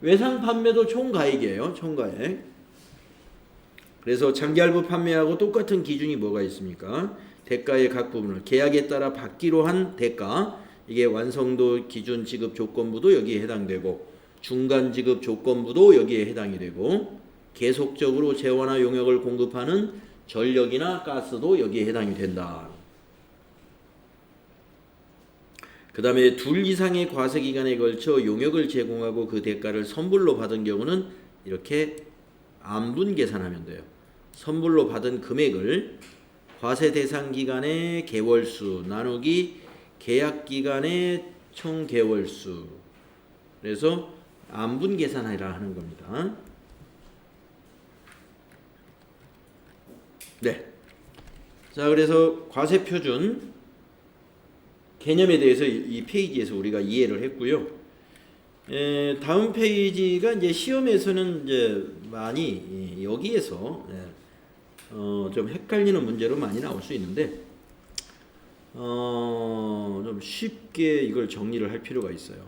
외상 판매도 총가액이에요. 총가액. 그래서 장기 할부 판매하고 똑같은 기준이 뭐가 있습니까? 대가의 각 부분을 계약에 따라 받기로 한 대가, 이게 완성도 기준 지급 조건부도 여기에 해당되고 중간 지급 조건부도 여기에 해당이 되고 계속적으로 재화나 용역을 공급하는 전력이나 가스도 여기에 해당이 된다. 그 다음에 둘 이상의 과세 기간에 걸쳐 용역을 제공하고 그 대가를 선불로 받은 경우는 이렇게 안분 계산하면 돼요. 선불로 받은 금액을 과세 대상 기간의 개월수 나누기 계약 기간의 총 개월수. 그래서 안분 계산이라 하는 겁니다. 네. 자, 그래서 과세표준 개념에 대해서 이 페이지에서 우리가 이해를 했고요. 다음 페이지가 이제 시험에서는 이제 많이 여기에서 좀 헷갈리는 문제로 많이 나올 수 있는데 좀 쉽게 이걸 정리를 할 필요가 있어요.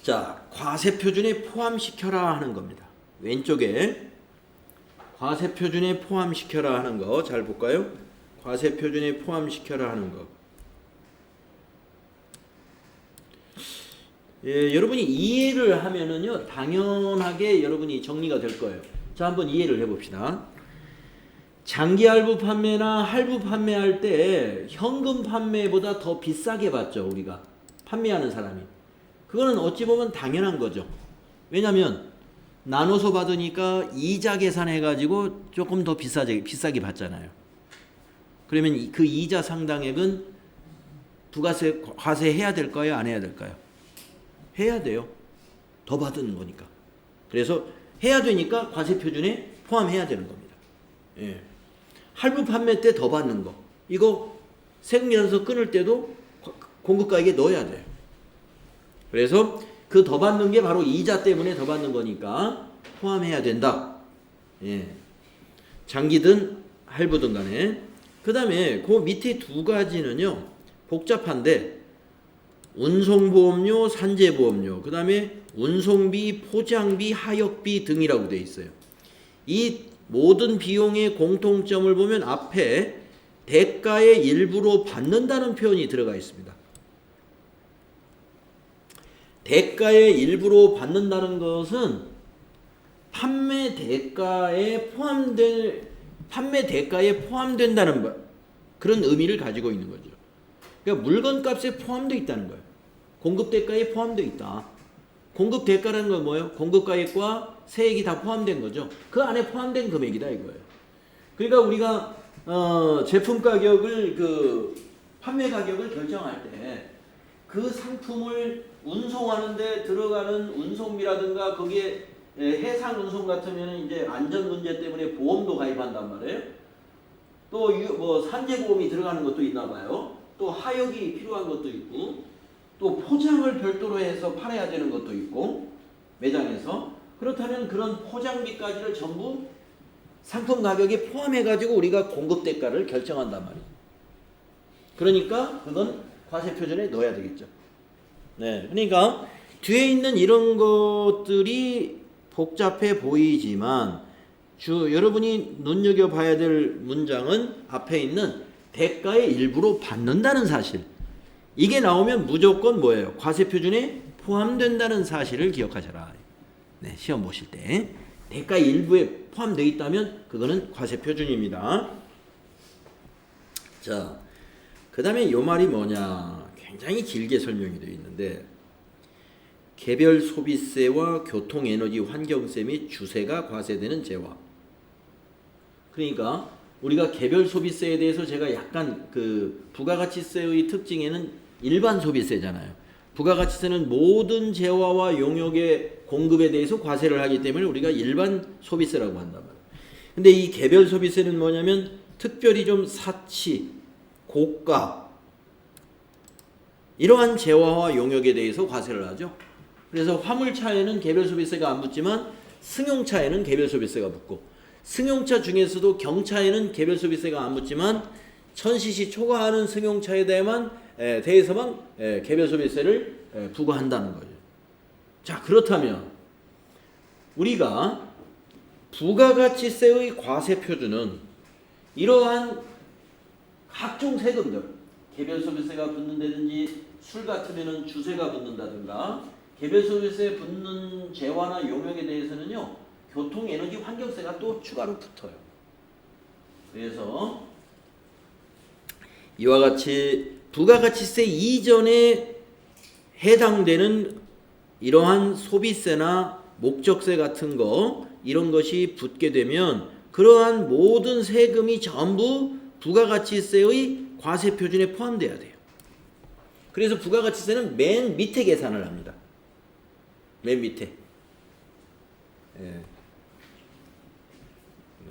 자, 과세표준에 포함시켜라 하는 겁니다. 왼쪽에 과세표준에 포함시켜라 하는 거 잘 볼까요? 과세표준에 포함시켜라 하는 거. 여러분이 이해를 하면은요, 당연하게 여러분이 정리가 될 거예요. 자, 한번 이해를 해봅시다. 장기 할부 판매나 할부 판매할 때 현금 판매보다 더 비싸게 받죠, 우리가. 판매하는 사람이. 그거는 어찌 보면 당연한 거죠. 왜냐면 나눠서 받으니까 이자 계산해가지고 조금 더 비싸게 받잖아요. 그러면 그 이자 상당액은 부가세, 과세해야 될까요? 안 해야 될까요? 해야 돼요. 더 받는 거니까. 그래서 해야 되니까 과세표준에 포함해야 되는 겁니다. 예. 할부 판매 때 더 받는 거. 이거 세금계산서 끊을 때도 공급가액에 넣어야 돼요. 그래서 그 더 받는 게 바로 이자 때문에 더 받는 거니까 포함해야 된다. 예. 장기든 할부든 간에. 그 다음에 그 밑에 두 가지는요, 복잡한데, 운송보험료, 산재보험료, 그 다음에 운송비, 포장비, 하역비 등이라고 되어 있어요. 이 모든 비용의 공통점을 보면 앞에 대가의 일부로 받는다는 표현이 들어가 있습니다. 대가의 일부로 받는다는 것은 판매 대가에 포함된다는 그런 의미를 가지고 있는 거죠. 그러니까 물건값에 포함되어 있다는 거예요. 공급대가에 포함되어 있다. 공급대가라는 건 뭐예요? 공급가액과 세액이 다 포함된 거죠. 그 안에 포함된 금액이다 이거예요. 그러니까 우리가 제품 가격을 판매 가격을 결정할 때 그 상품을 운송하는데 들어가는 운송비라든가 거기에 해상 운송 같으면 이제 안전 문제 때문에 보험도 가입한단 말이에요. 또 뭐 산재보험이 들어가는 것도 있나 봐요. 또 하역이 필요한 것도 있고, 또 포장을 별도로 해서 팔아야 되는 것도 있고, 매장에서. 그렇다면 그런 포장비까지를 전부 상품 가격에 포함해가지고 우리가 공급대가를 결정한단 말이에요. 그러니까 그건 과세표준에 넣어야 되겠죠. 네, 그러니까 뒤에 있는 이런 것들이 복잡해 보이지만 여러분이 눈여겨봐야 될 문장은 앞에 있는 대가의 일부로 받는다는 사실. 이게 나오면 무조건 뭐예요? 과세표준에 포함된다는 사실을 기억하셔라. 네, 시험 보실 때 대가의 일부에 포함되어 있다면 그거는 과세표준입니다. 자, 그 다음에 요 말이 뭐냐? 굉장히 길게 설명이 되어 있는데, 개별 소비세와 교통에너지 환경세 및 주세가 과세되는 재화. 그러니까 우리가 개별 소비세에 대해서 제가 약간 부가가치세의 특징에는 일반 소비세잖아요. 부가가치세는 모든 재화와 용역의 공급에 대해서 과세를 하기 때문에 우리가 일반 소비세라고 한단 말이에요. 근데 이 개별 소비세는 뭐냐면 특별히 좀 사치, 고가, 이러한 재화와 용역에 대해서 과세를 하죠. 그래서 화물차에는 개별 소비세가 안 붙지만 승용차에는 개별 소비세가 붙고, 승용차 중에서도 경차에는 개별 소비세가 안 붙지만 1000cc 초과하는 승용차에 대해서만 개별 소비세를 부과한다는 거죠. 자, 그렇다면 우리가 부가가치세의 과세표준은 이러한 각종 세금들, 개별 소비세가 붙는다든지 술 같으면은 주세가 붙는다든가, 개별 소비세 붙는 재화나 용역에 대해서는요, 교통, 에너지, 환경세가 또 추가로 붙어요. 그래서 이와 같이 부가가치세 이전에 해당되는 이러한 소비세나 목적세 같은 거, 이런 것이 붙게 되면 그러한 모든 세금이 전부 부가가치세의 과세표준에 포함돼야 돼요. 그래서 부가가치세는 맨 밑에 계산을 합니다. 맨 밑에. 예.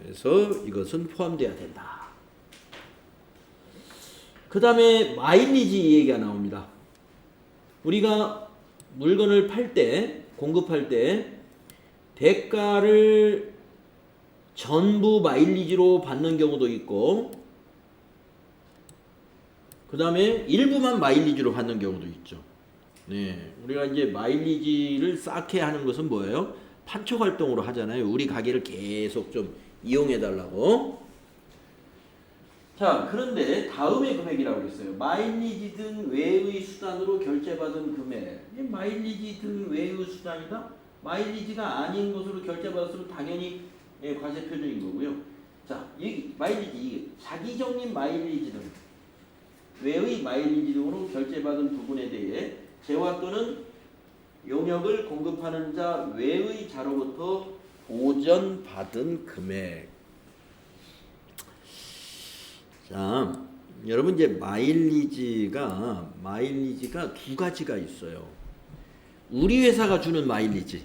그래서 이것은 포함돼야 된다. 그 다음에 마일리지 얘기가 나옵니다. 우리가 물건을 팔 때, 공급할 때 대가를 전부 마일리지로 받는 경우도 있고, 그 다음에 일부만 마일리지로 받는 경우도 있죠. 네, 우리가 이제 마일리지를 쌓게 하는 것은 뭐예요? 판촉 활동으로 하잖아요. 우리 가게를 계속 좀 이용해 달라고. 자, 그런데 다음의 금액이라고 했어요. 마일리지 등 외의 수단으로 결제받은 금액. 마일리지 등 외의 수단이다? 마일리지가 아닌 것으로 결제받았으면 당연히 과세 표준인 거고요. 자, 이 마일리지, 이게 자기 적립 마일리지 등 외의 마일리지 등으로 결제받은 부분에 대해 재화 또는 용역을 공급하는 자 외의 자로부터 보전받은 금액. 자, 여러분 이제 마일리지가 두 가지가 있어요. 우리 회사가 주는 마일리지.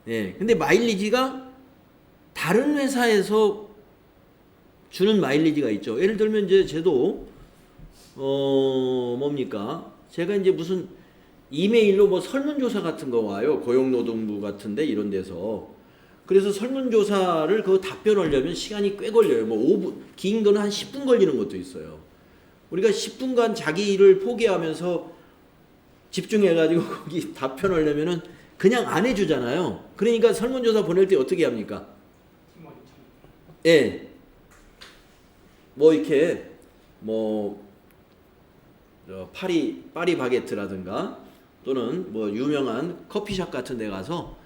예. 근데 마일리지가 다른 회사에서 주는 마일리지가 있죠. 예를 들면 이제 저도 뭡니까? 제가 이제 무슨 이메일로 뭐 설문조사 같은 거 와요. 고용노동부 같은데 이런 데서. 그래서 설문조사를 그 답변하려면 시간이 꽤 걸려요. 뭐 5분, 긴 거는 한 10분 걸리는 것도 있어요. 우리가 10분간 자기 일을 포기하면서 집중해가지고 거기 답변하려면은 그냥 안 해주잖아요. 그러니까 설문조사 보낼 때 어떻게 합니까? 예. 뭐 이렇게 뭐 파리바게트라든가 또는 뭐 유명한 커피숍 같은 데 가서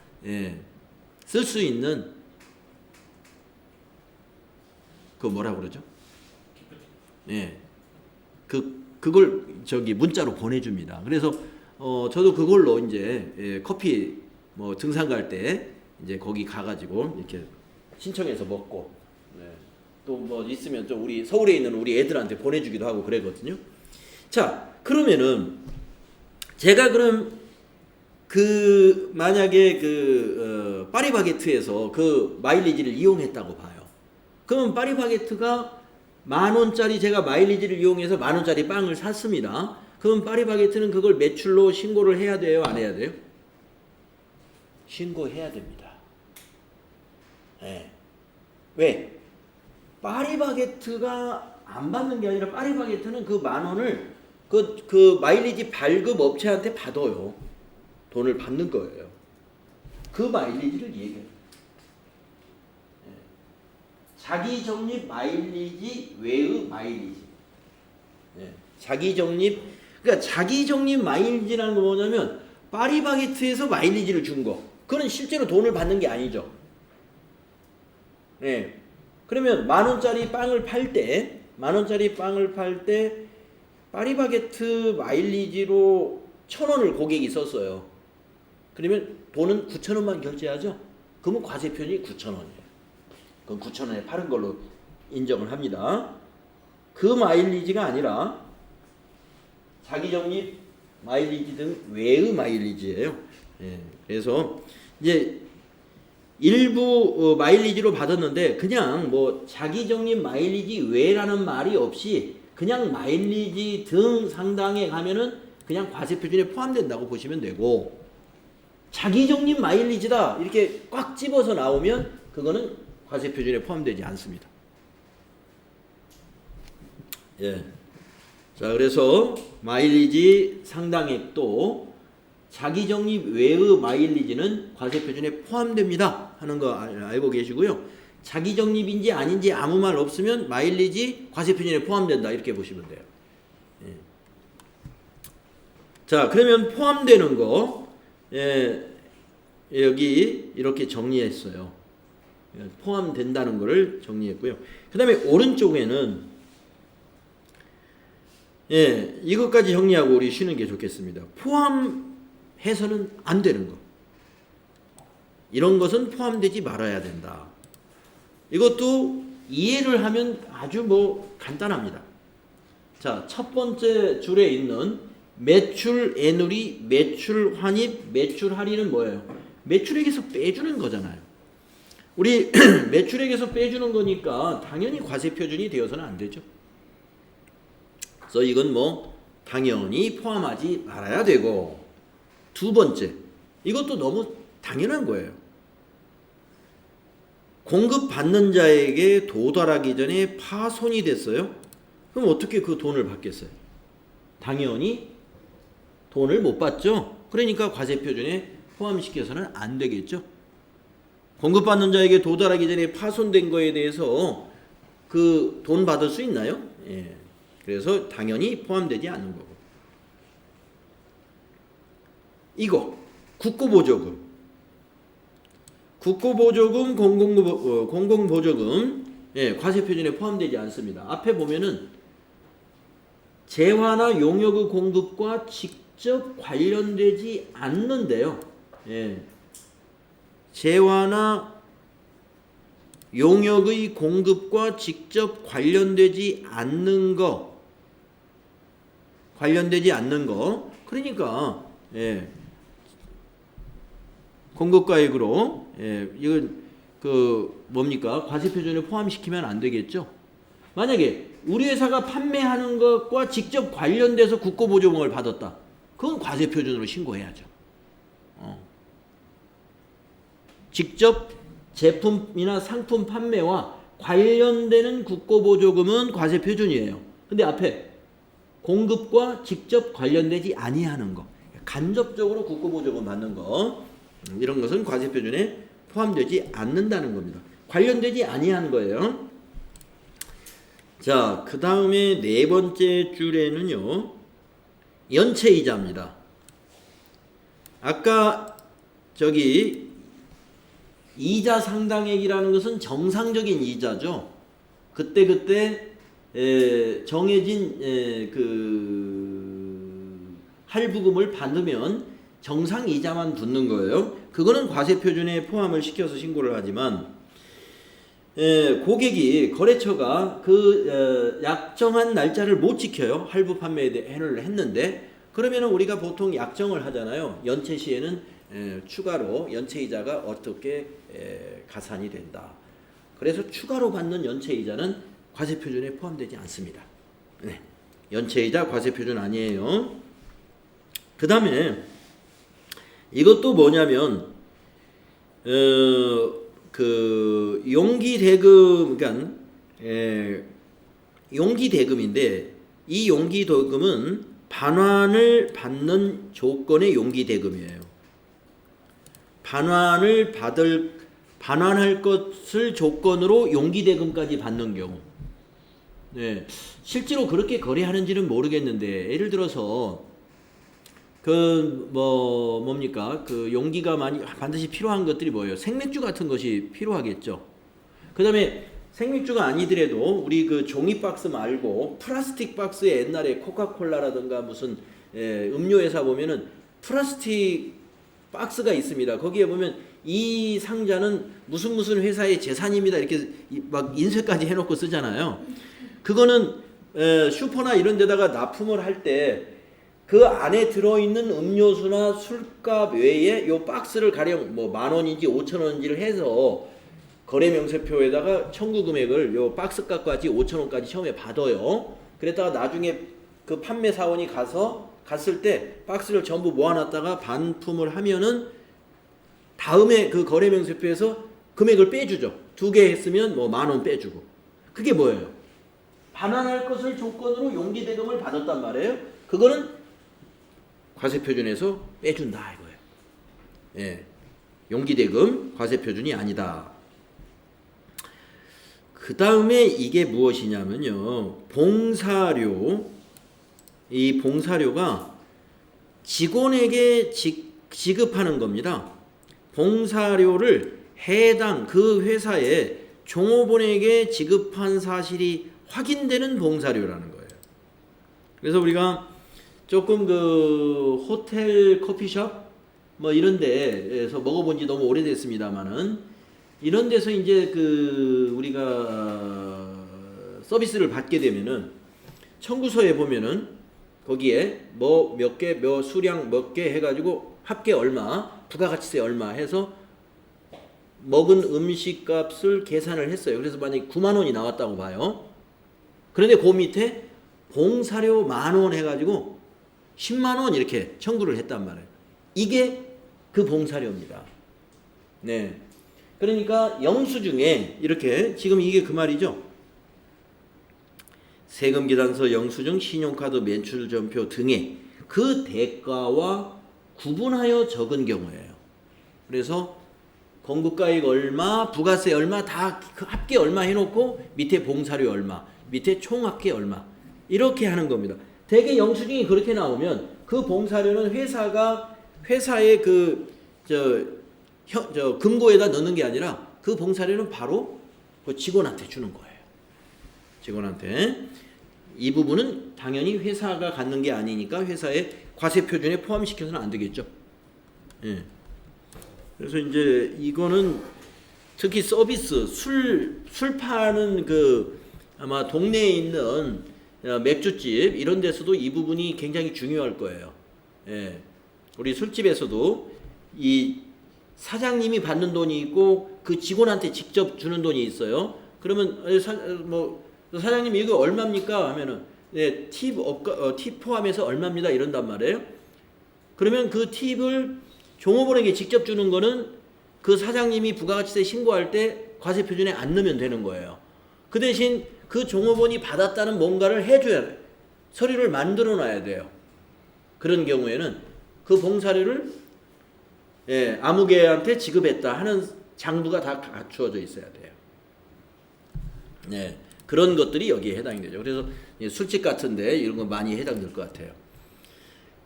쓸 수 있는 그 뭐라 그러죠? 예. 그걸 저기 문자로 보내줍니다. 그래서 저도 그걸로 이제 커피 뭐 등산 갈 때 이제 거기 가가지고 이렇게 신청해서 먹고 또 뭐 있으면 좀 우리 서울에 있는 우리 애들한테 보내주기도 하고 그러거든요. 자, 그러면은 제가 그럼 그 만약에 그 파리바게트에서 그 마일리지를 이용했다고 봐요. 그러면 파리바게트가 10,000원짜리 제가 마일리지를 이용해서 10,000원짜리 빵을 샀습니다. 그럼 파리바게트는 그걸 매출로 신고를 해야 돼요? 안 해야 돼요? 신고해야 됩니다. 네. 왜? 파리바게트가 안 받는 게 아니라 파리바게트는 그 10,000원을 그 마일리지 발급 업체한테 받아요. 돈을 받는 거예요. 그 마일리지를 얘기해요. 자기 적립 마일리지 외의 마일리지. 자기 적립, 그러니까 자기 적립 마일리지라는 건 뭐냐면 파리바게트에서 마일리지를 준 거. 그건 실제로 돈을 받는 게 아니죠. 네. 그러면 10,000원짜리 빵을 팔 때, 10,000원짜리 빵을 팔 때 파리바게트 마일리지로 1,000원을 고객이 썼어요. 그러면 돈은 9,000원만 결제하죠? 그러면 과세 표준이 9,000원이에요. 그럼 9,000원에 파는 걸로 인정을 합니다. 그 마일리지가 아니라 자기 적립 마일리지 등 외의 마일리지예요. 그래서 이제 일부 마일리지로 받았는데 그냥 뭐 자기 적립 마일리지 외라는 말이 없이 그냥 마일리지 등 상당에 가면은 그냥 과세 표준에 포함된다고 보시면 되고, 자기 적립 마일리지다 이렇게 꽉 집어서 나오면 그거는 과세 표준에 포함되지 않습니다. 예. 자, 그래서 마일리지 상당액도 자기 적립 외의 마일리지는 과세 표준에 포함됩니다 하는 거 알고 계시고요. 자기 적립인지 아닌지 아무 말 없으면 마일리지 과세 표준에 포함된다 이렇게 보시면 돼요. 예. 자, 그러면 포함되는 거 여기 이렇게 정리했어요. 포함된다는 것을 정리했고요. 그 다음에 오른쪽에는 이것까지 정리하고 우리 쉬는 게 좋겠습니다. 포함해서는 안 되는 거. 이런 것은 포함되지 말아야 된다. 이것도 이해를 하면 아주 뭐 간단합니다. 자, 첫 번째 줄에 있는 매출 애누리, 매출 환입, 매출 할인은 뭐예요? 매출액에서 빼주는 거잖아요. 우리 매출액에서 빼주는 거니까 당연히 과세 표준이 되어서는 안 되죠. 그래서 이건 뭐 당연히 포함하지 말아야 되고, 두 번째, 이것도 너무 당연한 거예요. 공급받는 자에게 도달하기 전에 파손이 됐어요. 그럼 어떻게 그 돈을 받겠어요? 당연히 돈을 못 받죠. 그러니까 과세 표준에 포함시켜서는 안 되겠죠. 공급받는 자에게 도달하기 전에 파손된 거에 대해서 그 돈 받을 수 있나요? 예. 그래서 당연히 포함되지 않는 거고. 이거 국고보조금, 공공보조금, 예, 과세 표준에 포함되지 않습니다. 앞에 보면은 재화나 용역의 공급과 직접 관련되지 않는데요. 예. 재화나 용역의 공급과 직접 관련되지 않는 거, 그러니까 예, 공급가액으로, 예, 이건 그 뭡니까? 과세 표준에 포함시키면 안 되겠죠. 만약에 우리 회사가 판매하는 것과 직접 관련돼서 국고보조금을 받았다, 그건 과세 표준으로 신고해야죠. 직접 제품이나 상품 판매와 관련되는 국고보조금은 과세 표준이에요. 근데 앞에 공급과 직접 관련되지 아니하는 거, 간접적으로 국고보조금 받는 거, 이런 것은 과세 표준에 포함되지 않는다는 겁니다. 관련되지 아니하는 거예요. 자, 그 다음에 네 번째 줄에는요, 연체이자입니다. 아까 저기 이자 상당액이라는 것은 정상적인 이자죠. 그때 정해진 그 할부금을 받으면 정상 이자만 붙는 거예요. 그거는 과세 표준에 포함을 시켜서 신고를 하지만, 고객이 거래처가 그 약정한 날짜를 못 지켜요. 할부 판매를 했는데, 그러면 우리가 보통 약정을 하잖아요. 연체 시에는 추가로 연체이자가 어떻게 가산이 된다. 그래서 추가로 받는 연체이자는 과세 표준에 포함되지 않습니다. 네. 연체이자 과세 표준 아니에요. 그 다음에 이것도 뭐냐면 그 용기대금, 그러니까 용기대금인데, 이 용기대금은 반환을 받는 조건의 용기대금이에요. 반환할 것을 조건으로 용기대금까지 받는 경우. 네. 실제로 그렇게 거래하는지는 모르겠는데, 예를 들어서 뭡니까? 그 용기가 반드시 필요한 것들이 뭐예요? 생맥주 같은 것이 필요하겠죠. 그 다음에 생맥주가 아니더라도 우리 그 종이 박스 말고 플라스틱 박스에 옛날에 코카콜라라든가 무슨 음료회사 보면은 플라스틱 박스가 있습니다. 거기에 보면 이 상자는 무슨 회사의 재산입니다, 이렇게 막 인쇄까지 해놓고 쓰잖아요. 그거는 슈퍼나 이런 데다가 납품을 할 때 그 안에 들어있는 음료수나 술값 외에 요 박스를 가령 뭐 10,000원인지 5,000원인지를 해서 거래명세표에다가 청구 금액을 요 박스 값까지 5,000원까지 처음에 받아요. 그랬다가 나중에 그 판매사원이 갔을 때 박스를 전부 모아놨다가 반품을 하면은 다음에 그 거래명세표에서 금액을 빼주죠. 2개 했으면 뭐 10,000원 빼주고. 그게 뭐예요? 반환할 것을 조건으로 용기대금을 받았단 말이에요. 그거는 과세표준에서 빼준다 이거예요. 예, 용기대금 과세표준이 아니다. 그 다음에 이게 무엇이냐면요, 봉사료. 이 봉사료가 직원에게 지급하는 겁니다. 봉사료를 해당 그 회사의 종업원에게 지급한 사실이 확인되는 봉사료라는 거예요. 그래서 우리가 조금 그 호텔, 커피숍 뭐 이런 데에서 먹어본 지 너무 오래됐습니다만은, 이런 데서 이제 그 우리가 서비스를 받게 되면은 청구서에 보면은 거기에 뭐 몇 개, 수량 몇 개 해가지고 합계 얼마, 부가가치세 얼마 해서 먹은 음식값을 계산을 했어요. 그래서 만약에 9만 원이 나왔다고 봐요. 그런데 그 밑에 봉사료 10,000원 해가지고 10만 원 이렇게 청구를 했단 말이에요. 이게 그 봉사료입니다. 네. 그러니까 영수증에 이렇게 지금 이게 그 말이죠. 세금계산서, 영수증, 신용카드 매출전표 등의 그 대가와 구분하여 적은 경우예요. 그래서 공급가액 얼마, 부가세 얼마 다 그 합계 얼마 해놓고 밑에 봉사료 얼마, 밑에 총합계 얼마 이렇게 하는 겁니다. 대개 영수증이 그렇게 나오면 그 봉사료는 회사의 금고에다 넣는 게 아니라 그 봉사료는 바로 그 직원한테 주는 거예요. 직원한테. 이 부분은 당연히 회사가 갖는 게 아니니까 회사의 과세 표준에 포함시켜서는 안 되겠죠. 예. 그래서 이제 이거는 특히 서비스 술 파는 그 아마 동네에 있는 맥주집 이런 데서도 이 부분이 굉장히 중요할 거예요. 예. 우리 술집에서도 이 사장님이 받는 돈이 있고 그 직원한테 직접 주는 돈이 있어요. 그러면 사장님 이거 얼마입니까? 하면은 네, 팁 포함해서 얼마입니다. 이런단 말이에요. 그러면 그 팁을 종업원에게 직접 주는 거는 그 사장님이 부가가치세 신고할 때 과세 표준에 안 넣으면 되는 거예요. 그 대신 그 종업원이 받았다는 뭔가를 해줘야 돼요. 서류를 만들어 놔야 돼요. 그런 경우에는 그 봉사료를 아무개한테 지급했다 하는 장부가 다 갖추어져 있어야 돼요. 네, 그런 것들이 여기에 해당이 되죠. 그래서 술집 같은데 이런 거 많이 해당될 것 같아요.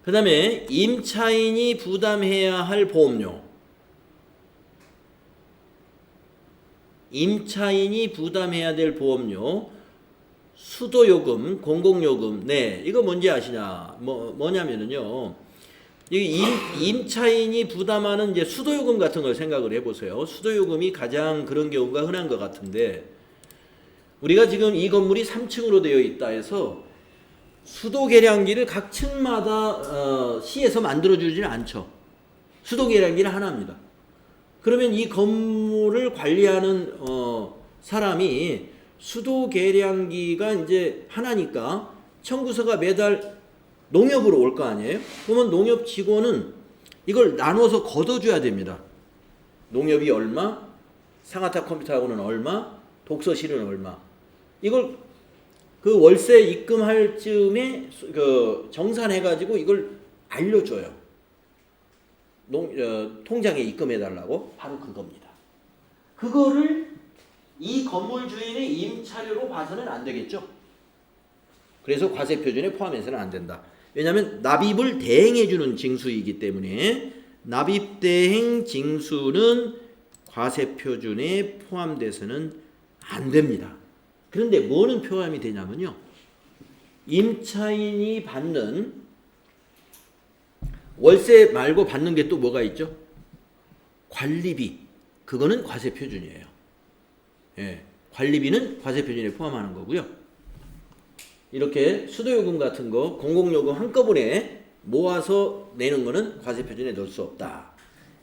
그 다음에 임차인이 부담해야 할 보험료. 임차인이 부담해야 될 보험료, 수도요금, 공공요금. 네, 이거 뭔지 아시냐? 뭐냐면은요. 임차인이 부담하는 이제 수도요금 같은 걸 생각을 해보세요. 수도요금이 가장 그런 경우가 흔한 것 같은데, 우리가 지금 이 건물이 3층으로 되어 있다 해서 수도 계량기를 각 층마다 시에서 만들어주지는 않죠. 수도 계량기는 하나입니다. 그러면 이 건물을 관리하는 사람이 수도 계량기가 이제 하나니까 청구서가 매달 농협으로 올 거 아니에요? 그러면 농협 직원은 이걸 나눠서 걷어줘야 됩니다. 농협이 얼마, 상하타 컴퓨터하고는 얼마, 독서실은 얼마. 이걸 그 월세 입금할 즈음에 그 정산해가지고 이걸 알려줘요. 통장에 입금해달라고. 바로 그겁니다. 그거를 이 건물 주인의 임차료로 봐서는 안 되겠죠. 그래서 과세 표준에 포함해서는 안 된다. 왜냐하면 납입을 대행해주는 징수이기 때문에 납입 대행 징수는 과세 표준에 포함돼서는 안 됩니다. 그런데 뭐는 포함이 되냐면요. 임차인이 받는 월세 말고 받는 게 또 뭐가 있죠? 관리비. 그거는 과세 표준이에요. 예, 관리비는 과세 표준에 포함하는 거고요. 이렇게 수도요금 같은 거, 공공요금 한꺼번에 모아서 내는 거는 과세 표준에 넣을 수 없다.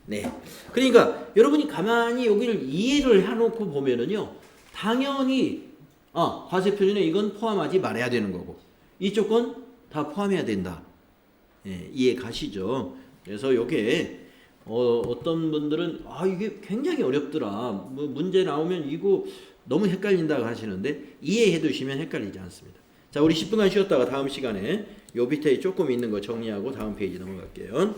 네. 그러니까 여러분이 가만히 여기를 이해를 해놓고 보면은요, 당연히 과세 표준에 이건 포함하지 말아야 되는 거고 이쪽 건 다 포함해야 된다. 예, 이해 가시죠? 그래서 요게 어떤 분들은 이게 굉장히 어렵더라. 뭐 문제 나오면 이거 너무 헷갈린다고 하시는데 이해해 두시면 헷갈리지 않습니다. 자, 우리 10분간 쉬었다가 다음 시간에 요 밑에 조금 있는 거 정리하고 다음 페이지 넘어갈게요.